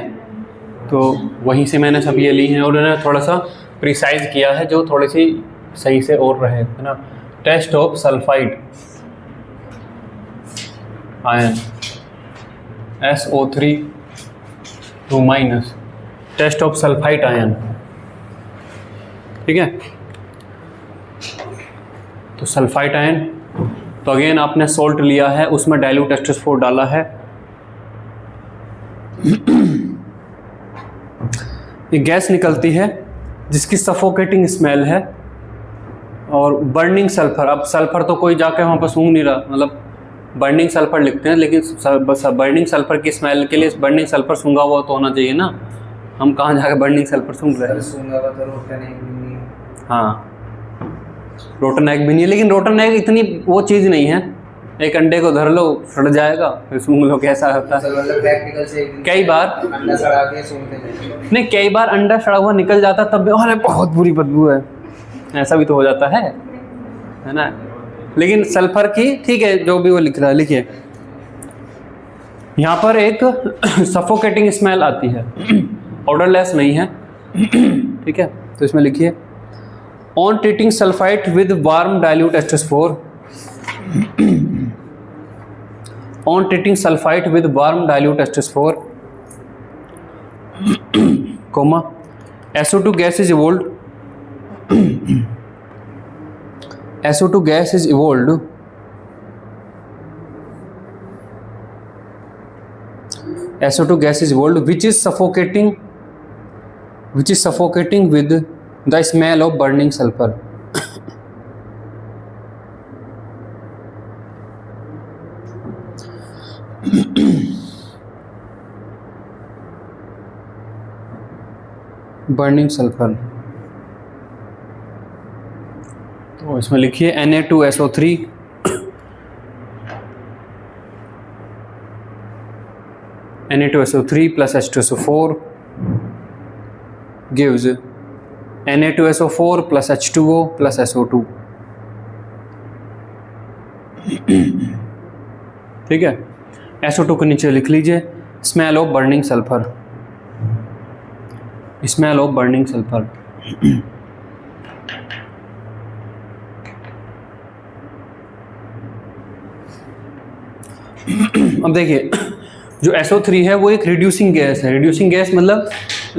तो वहीं से मैंने सब ये ली हैं, और उन्होंने थोड़ा सा प्रिसाइज किया है जो थोड़ी सी सही से और रहे, है ना। Test of sulphide ion SO3 2-, test of sulphide ion. ठीक है, तो सल्फाइट आयन, तो अगेन आपने सोल्ट लिया है, उसमें डाइल्यूट H2SO4 डाला है, ये गैस निकलती है जिसकी सफोकेटिंग स्मेल है और बर्निंग सल्फर। अब सल्फर तो कोई जाके वहाँ पर सूंघ नहीं रहा, मतलब बर्निंग सल्फर लिखते हैं, लेकिन बस बर्निंग सल्फर की स्मेल के लिए बर्निंग सल्फर सूंघा हुआ तो होना चाहिए ना, हम कहाँ जाके बर्निंग सल्फर सूंघ रहे हैं। सूंघा हुआ तो रोटन एग भी नहीं है। हाँ, रोटन एग भी नहीं है, लेकिन रोटन एग इतनी वो चीज़ नहीं है, एक अंडे को धर लो सड़ जाएगा, फिर सूंघ लो, कैसा होता है। मतलब प्रैक्टिकल से कई बार अंडा सड़ा के सूंघते नहीं, कई बार अंडा सड़ा हुआ निकल जाता तब भी अरे बहुत बुरी बदबू है, ऐसा भी तो हो जाता है ना। लेकिन सल्फर की ठीक है, जो भी वो लिख रहा है लिखिए। यहाँ पर एक सफोकेटिंग स्मेल आती है, ऑर्डरलेस नहीं है, ठीक है। तो इसमें लिखिए on treating sulphite with warm dilute H2SO4, on treating sulphite with warm dilute H2SO4, comma SO2 gas is evolved, SO2 gas is evolved SO2 gas is evolved which is suffocating with the smell of burning sulfur. Burning sulphur, तो इसमें लिखिए Na2SO3 Na2SO3 plus H2SO4 gives Na2SO4 plus H2O plus SO2, ठीक है। SO2 के नीचे लिख लीजिए smell of burning sulphur, smell of burning sulphur. अब देखिए जो SO3 है वो एक रिड्यूसिंग गैस है। रिड्यूसिंग गैस मतलब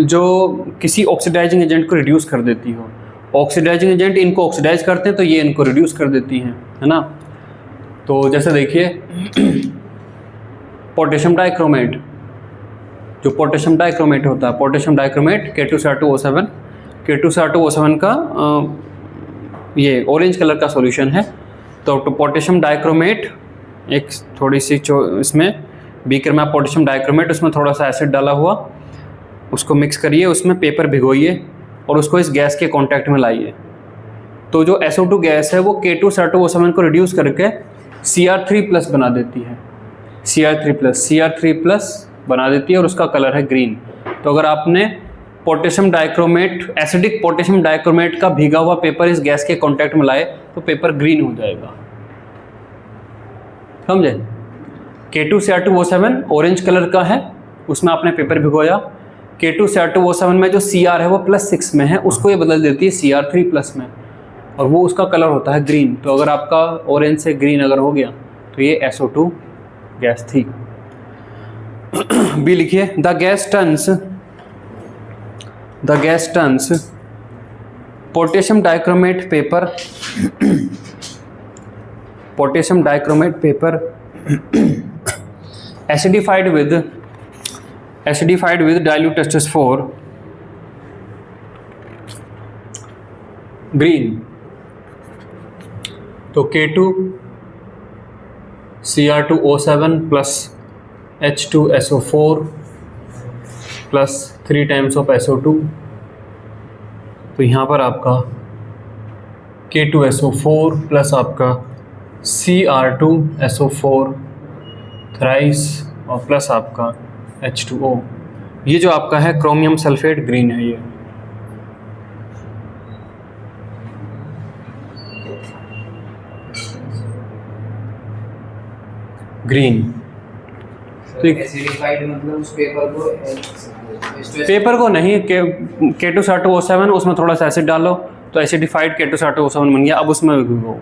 जो किसी ऑक्सीडाइजिंग एजेंट को रिड्यूस कर देती हो। ऑक्सीडाइजिंग एजेंट इनको ऑक्सीडाइज करते हैं तो ये इनको रिड्यूस कर देती हैं, है ना। तो जैसे देखिए पोटेशियम डाइक्रोमेट, जो पोटेशियम डाइक्रोमेट होता है, पोटेशियम डाइक्रोमेट K2Cr2O7, K2Cr2O7 का ये ऑरेंज कलर का सॉल्यूशन है। तो पोटेशियम डाइक्रोमेट एक थोड़ी सी इसमें बीकर में पोटेशियम डाइक्रोमेट, उसमें थोड़ा सा एसिड डाला हुआ, उसको मिक्स करिए, उसमें पेपर भिगोइए और उसको इस गैस के कांटेक्ट में लाइए। तो जो SO2 गैस है वो K2Cr2O7 को रिड्यूस करके Cr3+ बना देती है, Cr3+ बना देती है और उसका कलर है ग्रीन। तो अगर आपने potassium dichromate, acidic potassium dichromate का भीगा हुआ पेपर इस गैस के कांटेक्ट में लाए तो पेपर ग्रीन हो जाएगा, समझे। K2Cr2O7 ऑरेंज कलर का है, उसमें आपने पेपर भिगोया। K2Cr2O7 में जो Cr है वो +6 में है, उसको ये बदल देती है Cr3+ में और वो उसका कलर होता है ग्रीन। तो अगर आपका ऑरेंज से ग्रीन अगर हो गया तो ये SO2 गैस थी। बी लिखिए the gas turns potassium dichromate paper acidified with dilute H2SO4 green। तो K2Cr2O7 plus H2SO4 plus 3 times of SO2, तो यहाँ पर आपका K2SO4 प्लस आपका Cr2SO4 थ्राइस और प्लस आपका H2O। ये जो आपका है क्रोमियम सल्फेट ग्रीन है, ये ग्रीन। तो एसिडिफाइड मतलब उस पेपर को नहीं, K2Cr2O7 उसमें थोड़ा सा एसिड डालो तो एसिडिफाइड K2Cr2O7 बन गया। अब उसमें भिगो,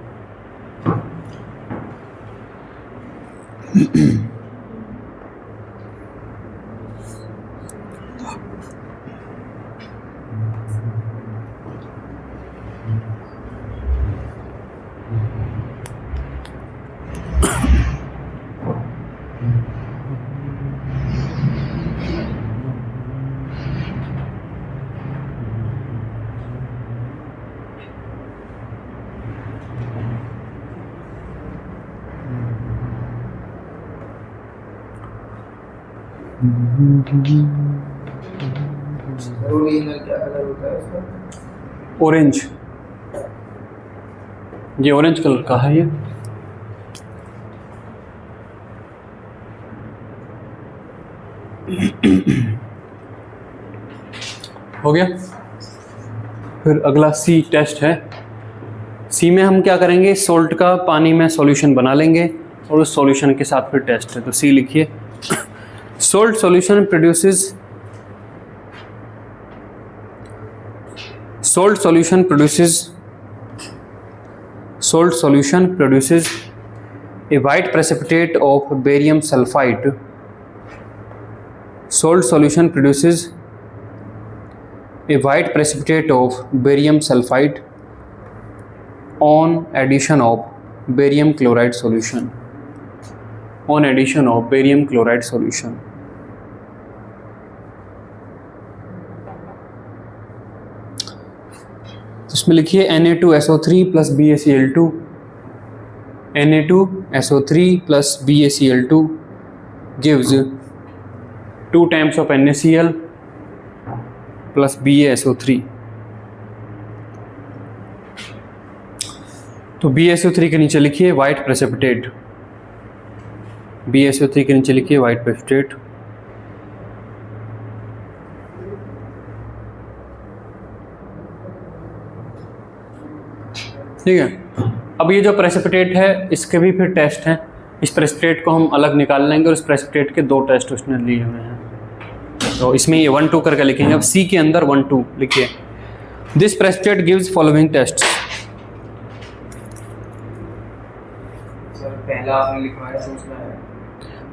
ओरिजिनल क्या कलर होता है उसका? ऑरेंज, ये ऑरेंज कलर का है ये। हो गया। फिर अगला सी टेस्ट है। सी में हम क्या करेंगे, सोल्ट का पानी में सॉल्यूशन बना लेंगे और उस सॉल्यूशन के साथ फिर टेस्ट है। तो सी लिखिए, salt solution produces, salt solution produces a white precipitate of barium sulfide. Salt solution produces a white precipitate of barium sulfide on addition of barium chloride solution. On addition of barium chloride solution. इसमें लिखिए Na2SO3 plus BaCl2. Na2SO3 plus BaCl2 gives 2 times of NaCl plus BaSO3. तो BaSO3 के नीचे लिखिए white precipitate, BaSO3 के नीचे लिखिए white precipitate. ठीक है। अब ये जो प्रेसिपिटेट है इसके भी फिर टेस्ट हैं। इस प्रेसिपिटेट को हम अलग निकाल लेंगे और इस प्रेसिपिटेट के 2 टेस्ट उसने लिए हुए हैं। तो इसमें ये 1-2 करके लिखेंगे। अब सी के अंदर 1-2 लिखिए। This precipitate gives following test. पहला आपने लिखवाया दूसरा है,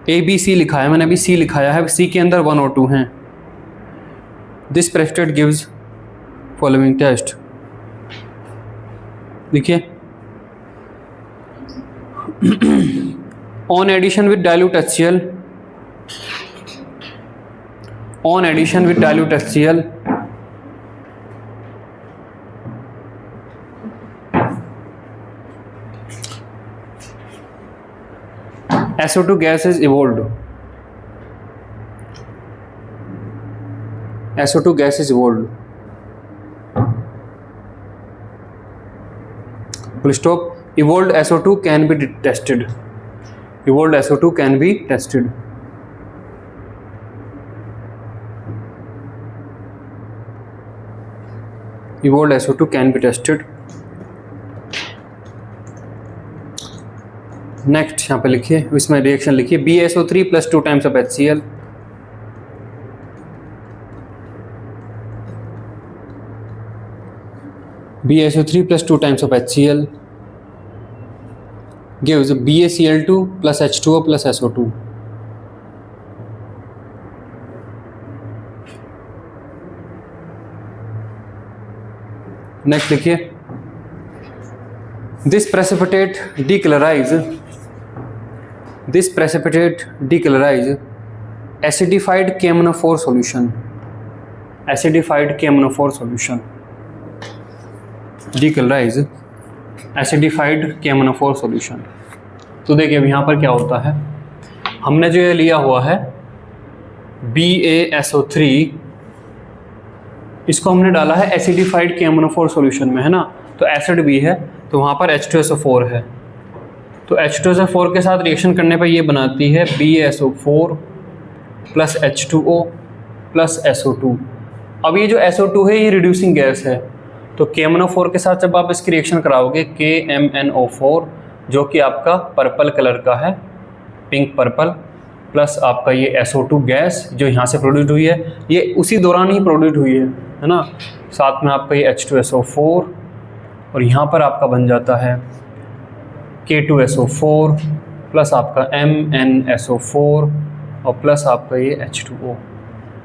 ABC लिखा है मैंने, अभी सी लिखाया है। सी के अंदर 1 और 2 हैं। This precipitate gives following test लिखिए। On addition with dilute HCl, on addition with dilute HCl, SO2 gas is evolved. SO2 gas is evolved. Full stop. Evolved SO2 can be tested. Evolved SO2 can be tested. Evolved SO2 can be tested. Next यहाँ पे लिखिए, इसमें reaction लिखिए। BaSO3 plus 2 times of HCl. BaSO3 plus 2 times of HCl gives BaCl2 plus H2O plus SO2. Next लिखिए, this precipitate decolourise acidified KMnO4 solution. Acidified KMnO4 solution decolourise acidified KMnO4 solution. तो देखिए अब यहाँ पर क्या होता है, हमने जो ये लिया हुआ है BaSO3, इसको हमने डाला है एसिडिफाइड KMnO4 सॉल्यूशन में, है ना। तो एसिड भी है तो वहाँ पर H2SO4 है। तो H2SO4 के साथ रिएक्शन करने पर ये बनाती है BaSO4 plus H2O plus SO2। अब ये जो SO2 है ये रिड्यूसिंग गैस है, तो KMnO4 के साथ जब आप इसकी रिएक्शन कराओगे KMnO4 जो कि आपका पर्पल कलर का है, पिंक पर्पल, प्लस आपका ये SO2 गैस जो यहाँ से प्रोड्यूस हुई है, ये उसी दौरान ही प्रोड्यूस हुई है ना। साथ में आपका ये H2SO4 और यहाँ पर आपका बन जाता है K2SO4 प्लस आपका MnSO4 और प्लस आपका ये H2O।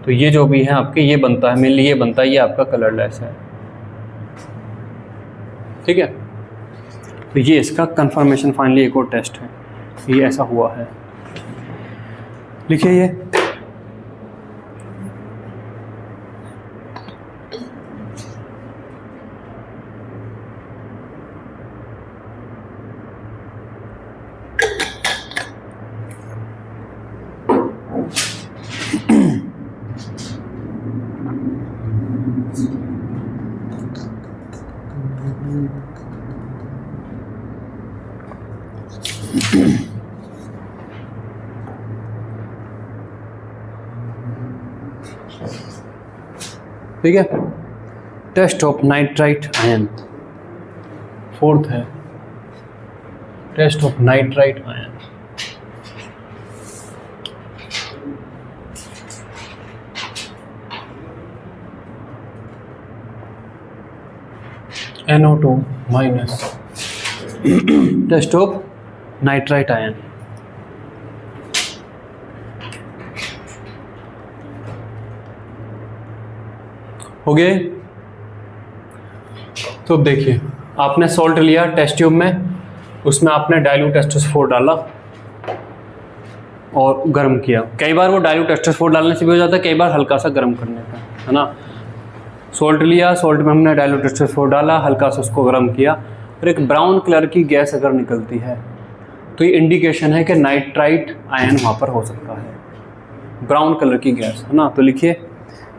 तो ये जो भी है आपके ये बनता है, मेनली ये बनता है, ये आपका कलरलेस है। ठीक है। तो ये इसका कंफर्मेशन फाइनली एक और टेस्ट है, ये ऐसा हुआ है। लिखिए ये ठीक है। Test of nitrite ion, fourth है test of nitrite ion. NO2 minus, test of nitrite ion. हो गए। तो अब देखिए, आपने सॉल्ट लिया टेस्ट ट्यूब में, उसमें आपने डाइल्यूट H2SO4 डाला और गर्म किया। कई बार वो डाइल्यूट H2SO4 डालने से भी हो जाता है, कई बार हल्का सा गर्म करने का, है ना। सॉल्ट लिया, सॉल्ट में हमने डाइल्यूट H2SO4 डाला, हल्का सा उसको गर्म किया और एक ब्राउन कलर की गैस अगर निकलती है तो ये इंडिकेशन है कि नाइट्राइट आयन वहाँ पर हो सकता है। ब्राउन कलर की गैस, है ना। तो लिखिए,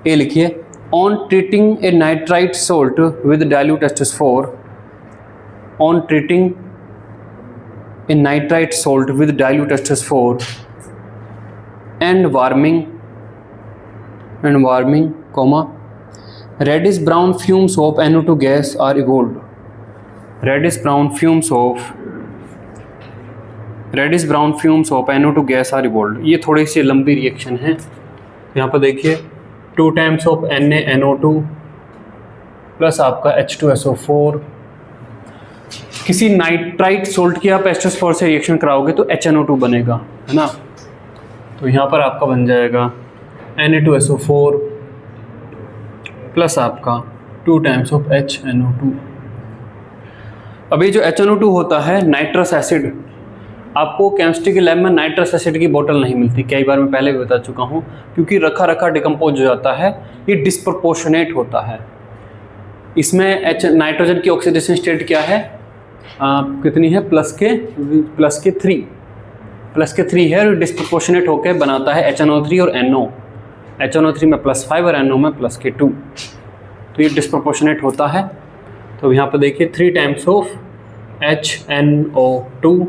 ए लिखिए, on treating a nitrite salt with dilute H2SO4, on treating a nitrite salt with dilute H2SO4 and warming, comma, reddish brown fumes of NO2 gas are evolved. Reddish brown fumes of NO2 gas are evolved. ये थोड़ी सी लंबी reaction है। यहाँ पर देखिए, 2 times of NaNO2 plus आपका H2SO4। किसी nitrite salt की आप H2SO4 से रिएक्शन कराओगे तो HNO2 बनेगा, है ना। तो यहाँ पर आपका बन जाएगा Na2SO4 प्लस आपका 2 times of HNO2। अभी जो HNO2 होता है नाइट्रस एसिड, आपको केमिस्ट्री के लैब में नाइट्रस एसिड की बोतल नहीं मिलती, कई बार मैं पहले भी बता चुका हूँ, क्योंकि रखा रखा डिकम्पोज हो जाता है, ये डिस्प्रपोर्शनेट होता है। इसमें नाइट्रोजन की ऑक्सीडेशन स्टेट क्या है, कितनी है, प्लस के 3 है, और डिस्प्रपोर्शनेट होकर बनाता है HNO3 और NO। HNO3 में +5 और NO में +2, तो ये डिस्प्रपोर्शनेट होता है। तो यहाँ पर देखिए 3 times of HNO2,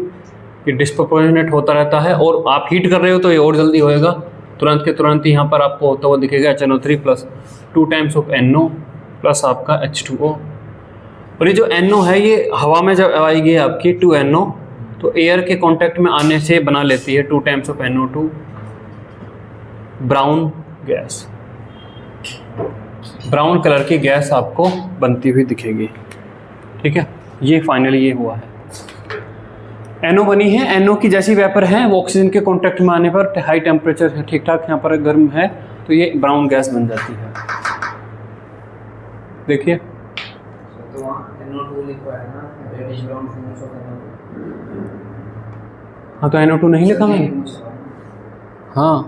ये डिस्प्रपोर्शनेट होता रहता है, और आप हीट कर रहे हो तो ये और जल्दी होएगा, तुरंत के तुरंत ही यहाँ पर आपको होता हुआ दिखेगा HNO3 plus 2 times of NO plus आपका H2O। और ये जो NO है ये हवा में जब आएगी आपकी 2NO, तो एयर के कांटेक्ट में आने से बना लेती है 2 times of NO2 brown gas. Brown colour की गैस आपको बनती हुई दिखेगी, ठीक है। ये फाइनली ये हुआ है, NO बनी है। NO की जैसी वेपर है, वो ऑक्सीजन के कांटेक्ट में आने पर हाई टेम्परेचर है, ठीक ठाक यहाँ पर गर्म है, तो ये ब्राउन गैस बन जाती है। देखिए, तो वहाँ NO2 लिखा है ना, reddish brown films of NO2। हाँ, तो NO2 नहीं लिखा मैंने, हाँ,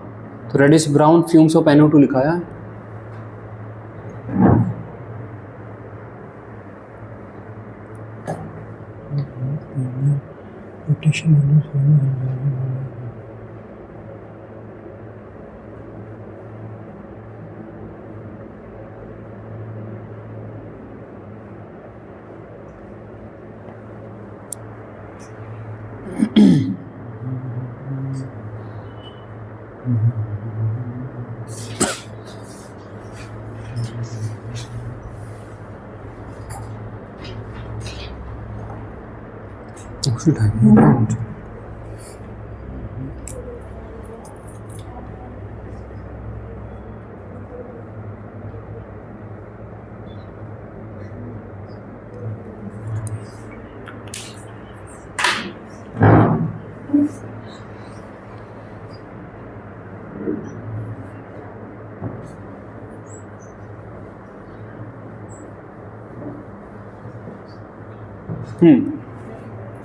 तो reddish brown fumes of NO2 लिखा है।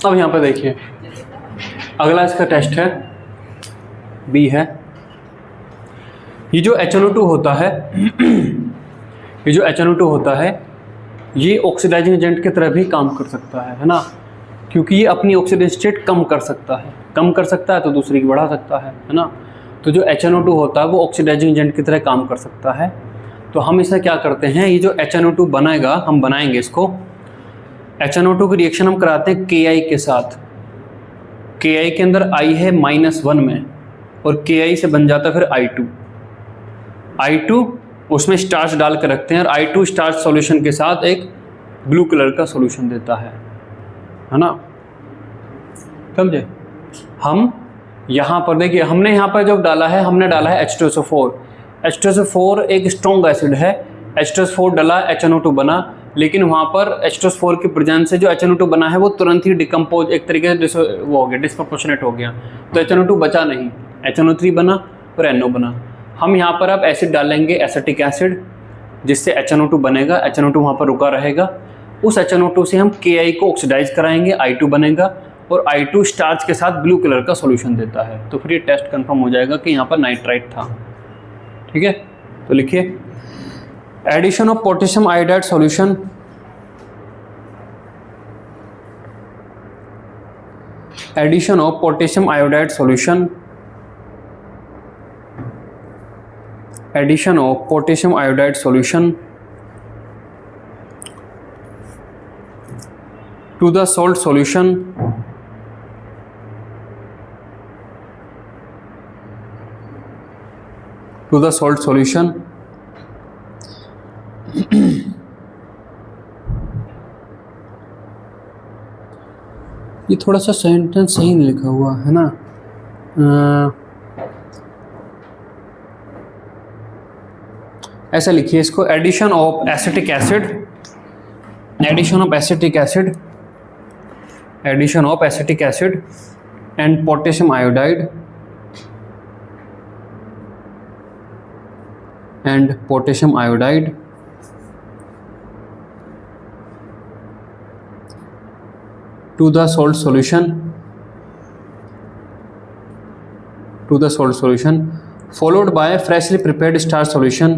अब यहाँ पे देखिए, अगला इसका टेस्ट है, बी है। ये जो HNO2 होता है ये जो HNO2 होता है ये ऑक्सीडाइजिंग एजेंट की तरह भी काम कर सकता है ना, क्योंकि ये अपनी ऑक्सीडेशन स्टेट कम कर सकता है, तो दूसरी की बढ़ा सकता है ना। तो जो HNO2 होता है वो ऑक्सीडाइजिंग एजेंट की तरह काम कर सकता है। तो हम इसे क्या करते हैं, ये जो HNO2 बनेगा, हम बनाएंगे इसको, HNO2 की रिएक्शन हम कराते हैं Ki के साथ। Ki के अंदर I है -1 में, और Ki से बन जाता है फिर I2। I2 उसमें स्टार्च डाल कर रखते हैं और I2 स्टार्च सॉल्यूशन के साथ एक ब्लू कलर का सॉल्यूशन देता है ना, समझे। हम यहाँ पर देखिए, हमने यहाँ पर जब डाला है, हमने डाला है H2SO4। H2SO4 एक स्ट्रॉन्ग एसिड है, H2SO4 डाला, HNO2 बना, लेकिन वहाँ पर H2SO4 की प्रेजेंस से जो HNO2 बना है वो तुरंत ही डिकम्पोज एक तरीके से वो हो गया, डिस्प्रपोर्शनेट हो गया, तो HNO2 बचा नहीं, HNO3 बना और NO बना। हम यहाँ पर अब एसिड डालेंगे, एसिटिक एसिड, जिससे HNO2 बनेगा, HNO2 वहाँ पर रुका रहेगा। उस HNO2 से हम Ki को ऑक्सीडाइज कराएंगे, I2 बनेगा और I2 स्टार्च के साथ ब्लू कलर का सॉल्यूशन देता है। तो फिर ये टेस्ट कंफर्म हो जाएगा कि यहाँ पर नाइट्राइट था। ठीक है, तो लिखिए addition of potassium iodide solution, addition of potassium iodide solution, addition of potassium iodide solution to the salt solution ये थोड़ा सा सेंटेंस सही नहीं लिखा हुआ है ना, ऐसा लिखिए इसको, addition of acetic acid, addition of acetic acid, addition of acetic acid and potassium iodide and potassium iodide to the salt solution, followed by freshly prepared starch solution,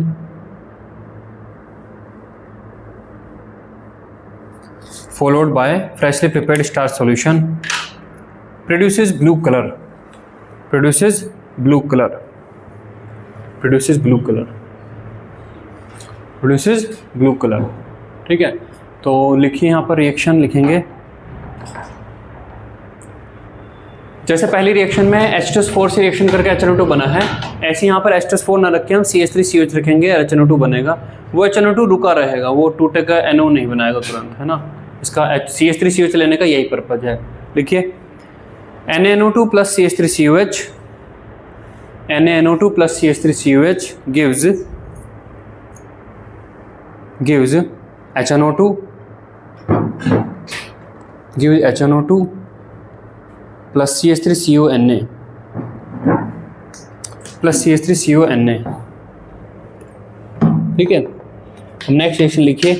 produces blue color। ठीक है, तो लिखिए यहाँ पर reaction लिखेंगे, जैसे पहली reaction में H2SO4 से रिएक्शन करके HNO2 बना है, ऐसे यहाँ पर H2SO4 ना रख के हम CH3COH रखेंगे और HNO2 बनेगा। वो HNO2 रुका रहेगा, वो टूटेगा, NO नहीं बनाएगा तुरंत, है ना। इसका CH3COH लेने का यही पर्पज है। लिखिए NaNO2 plus CH3COH, NaNO2 plus CH3COH gives HNO2 plus CH3CONA plus CH3CONA। ठीक है, हम नेक्स्ट रिएक्शन लिखिए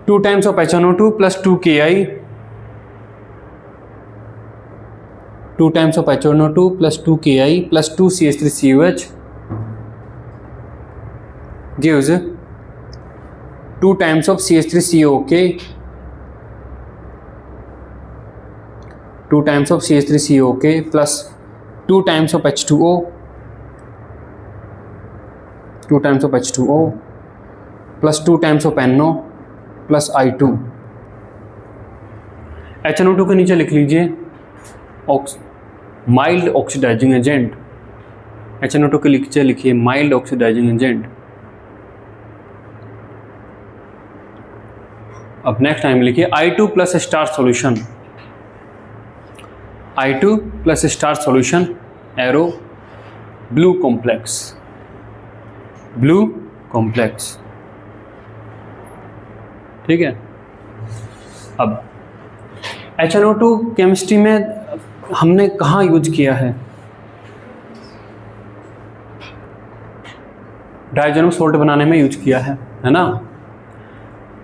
2 times of HNO2 plus 2 Ki, 2 times of HNO2 plus 2 Ki plus 2 CH3COH gives 2 times of CH3COK, 2 times of CH3COK plus 2 times of H2O, 2 times of H2O plus 2 times of NO plus I2। HNO2 के नीचे लिख लीजिए mild oxidising agent, HNO2 के नीचे लिखिए mild oxidising agent. अब next time लिखिए I2 plus starch solution, I2 plus starch solution, arrow blue complex. ठीक है, अब HNO2 केमिस्ट्री में हमने कहाँ यूज किया है, डाइजेनम सोल्ट बनाने में यूज किया है ना।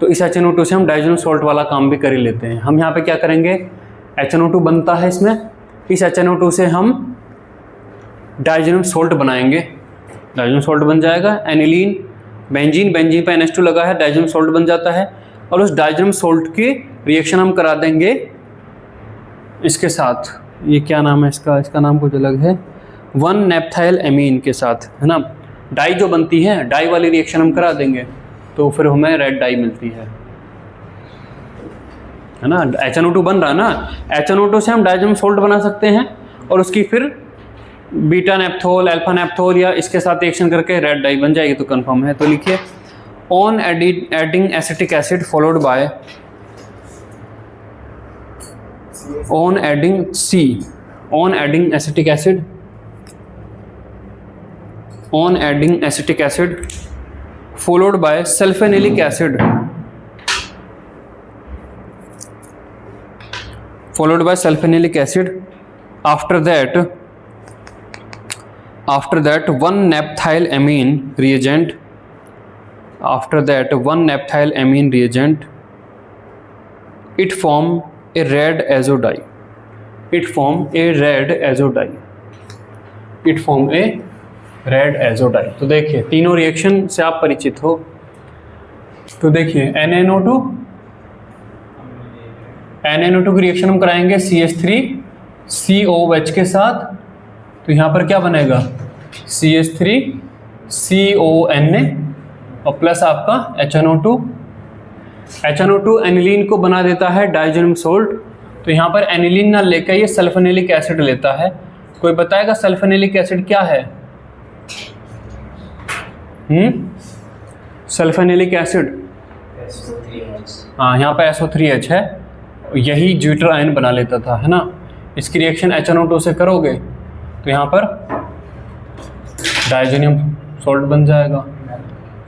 तो इस HNO2 से हम डाइजेनम सोल्ट वाला काम भी कर ही लेते हैं। हम यहाँ पे क्या करेंगे, HNO2 बनता है इसमें, इस HNO2 से हम डाइजेनम सोल्ट बनाएंगे, डाइजेनम सोल्ट बन जाएगा, एनिलीन बेंजीन पे NH2 लगा है, डाइजेनम सोल्ट बन जाता है। और उस डाइजेनम सोल्ट की रिएक्शन हम करा देंगे इसके साथ, ये क्या नाम है इसका नाम कुछ अलग है, 1-नेप्थाइल एमीन के साथ, है ना। डाई जो बनती है, डाई वाली रिएक्शन हम करा देंगे, तो फिर हमें रेड डाई मिलती है ना। HNO2 बन रहा है ना, HNO2 से हम डाइजेनम सोल्ट बना सकते हैं और उसकी फिर बीटा नेप्थोल, अल्फा नेप्थोल या इसके साथ रिएक्शन करके रेड डाई बन जाएगी, तो कंफर्म है। तो लिखिए on adding acetic acid followed bye on adding acetic acid followed by sulfonilic acid after that 1 naphthylamine reagent it form a red azo dye तो देखिए तीनों रिएक्शन से आप परिचित हो। तो देखिए NaNO2 की रिएक्शन हम कराएंगे CH3COOH के साथ, तो यहाँ पर क्या बनेगा CH3CONA और प्लस आपका HNO2 एनिलीन को बना देता है डाइजोनियम सोल्ट, तो यहाँ पर एनिलीन ना लेकर ये सल्फोनिलिक एसिड लेता है। कोई बताएगा सल्फोनिलिक एसिड क्या है? सल्फोनिलिक एसिड, हाँ यहाँ पे SO3H है, यही ज्यूटर आयन बना लेता था, है ना। इसकी रिएक्शन HNO2 से करोगे तो यहाँ पर डाइजोनियम सोल्ट बन जाएगा,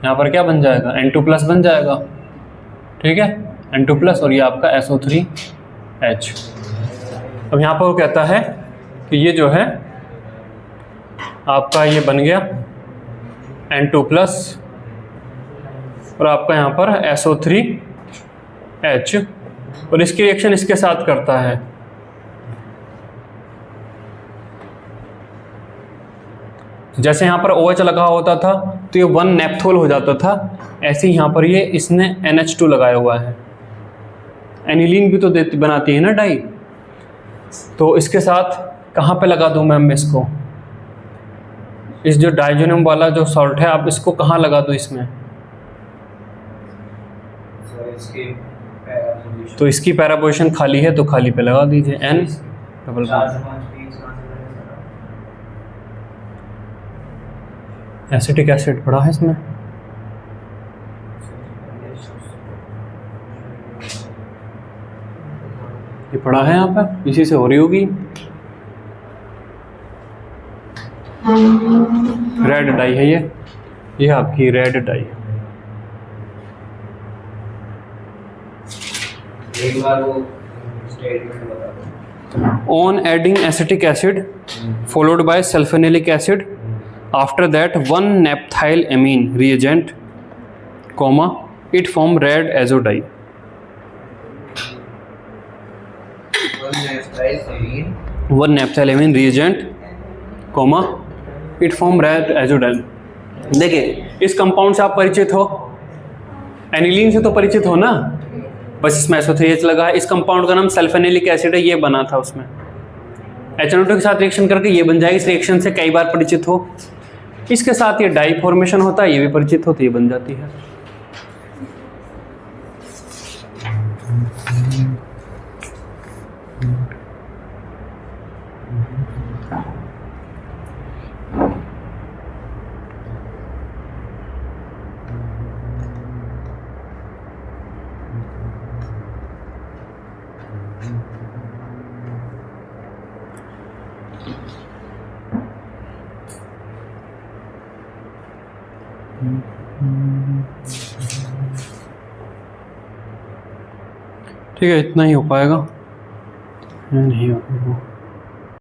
यहाँ पर क्या बन जाएगा N2+ बन जाएगा, ठीक है N2+ और ये आपका SO3H। अब यहाँ पर वो कहता है कि ये जो है आपका ये बन गया N2+ और आपका यहाँ पर SO3H और इसकी रिएक्शन इसके साथ करता है। जैसे यहाँ पर OH लगा होता था तो ये 1 नेप्थोल हो जाता था, ऐसे ही यहाँ पर ये इसने NH2 लगाया हुआ है। एनिलीन भी तो बनाती है ना डाई, तो इसके साथ कहाँ पे लगा दूँ मैम इसको? इस जो डाइजोनियम वाला जो सॉल्ट है आप इसको कहाँ लगा दो इसमें? तो इसकी पैरा पोजीशन खाली है तो खाली पे लगा दीजिए N डबल एसिटिक एसिड पड़ा है इसमें, ये पड़ा है यहाँ पर, इसी से हो रही होगी। रेड डाई है ये आपकी रेड डाई। एक बार वो स्टेटमेंट बता दो। On adding acetic acid followed by sulphanilic acid after that 1 naphthylamine reagent comma it form red azo dye। 1 naphthylamine reagent comma it form red azo dye। देखिए इस compound से आप परिचित हो, एनिलीन से तो परिचित हो ना, बस इसमें SO3H लगा है। इस कंपाउंड का नाम सल्फोनिलिक एसिड है, ये बना था उसमें HNO2 के साथ रिएक्शन करके ये बन जाएगी। इस रिएक्शन से कई बार परिचित हो। इसके साथ ये डाई फॉर्मेशन होता है, ये भी परिचित हो, तो ये बन जाती है। ठीक है, इतना ही हो पाएगा, नहीं हो पाएगा।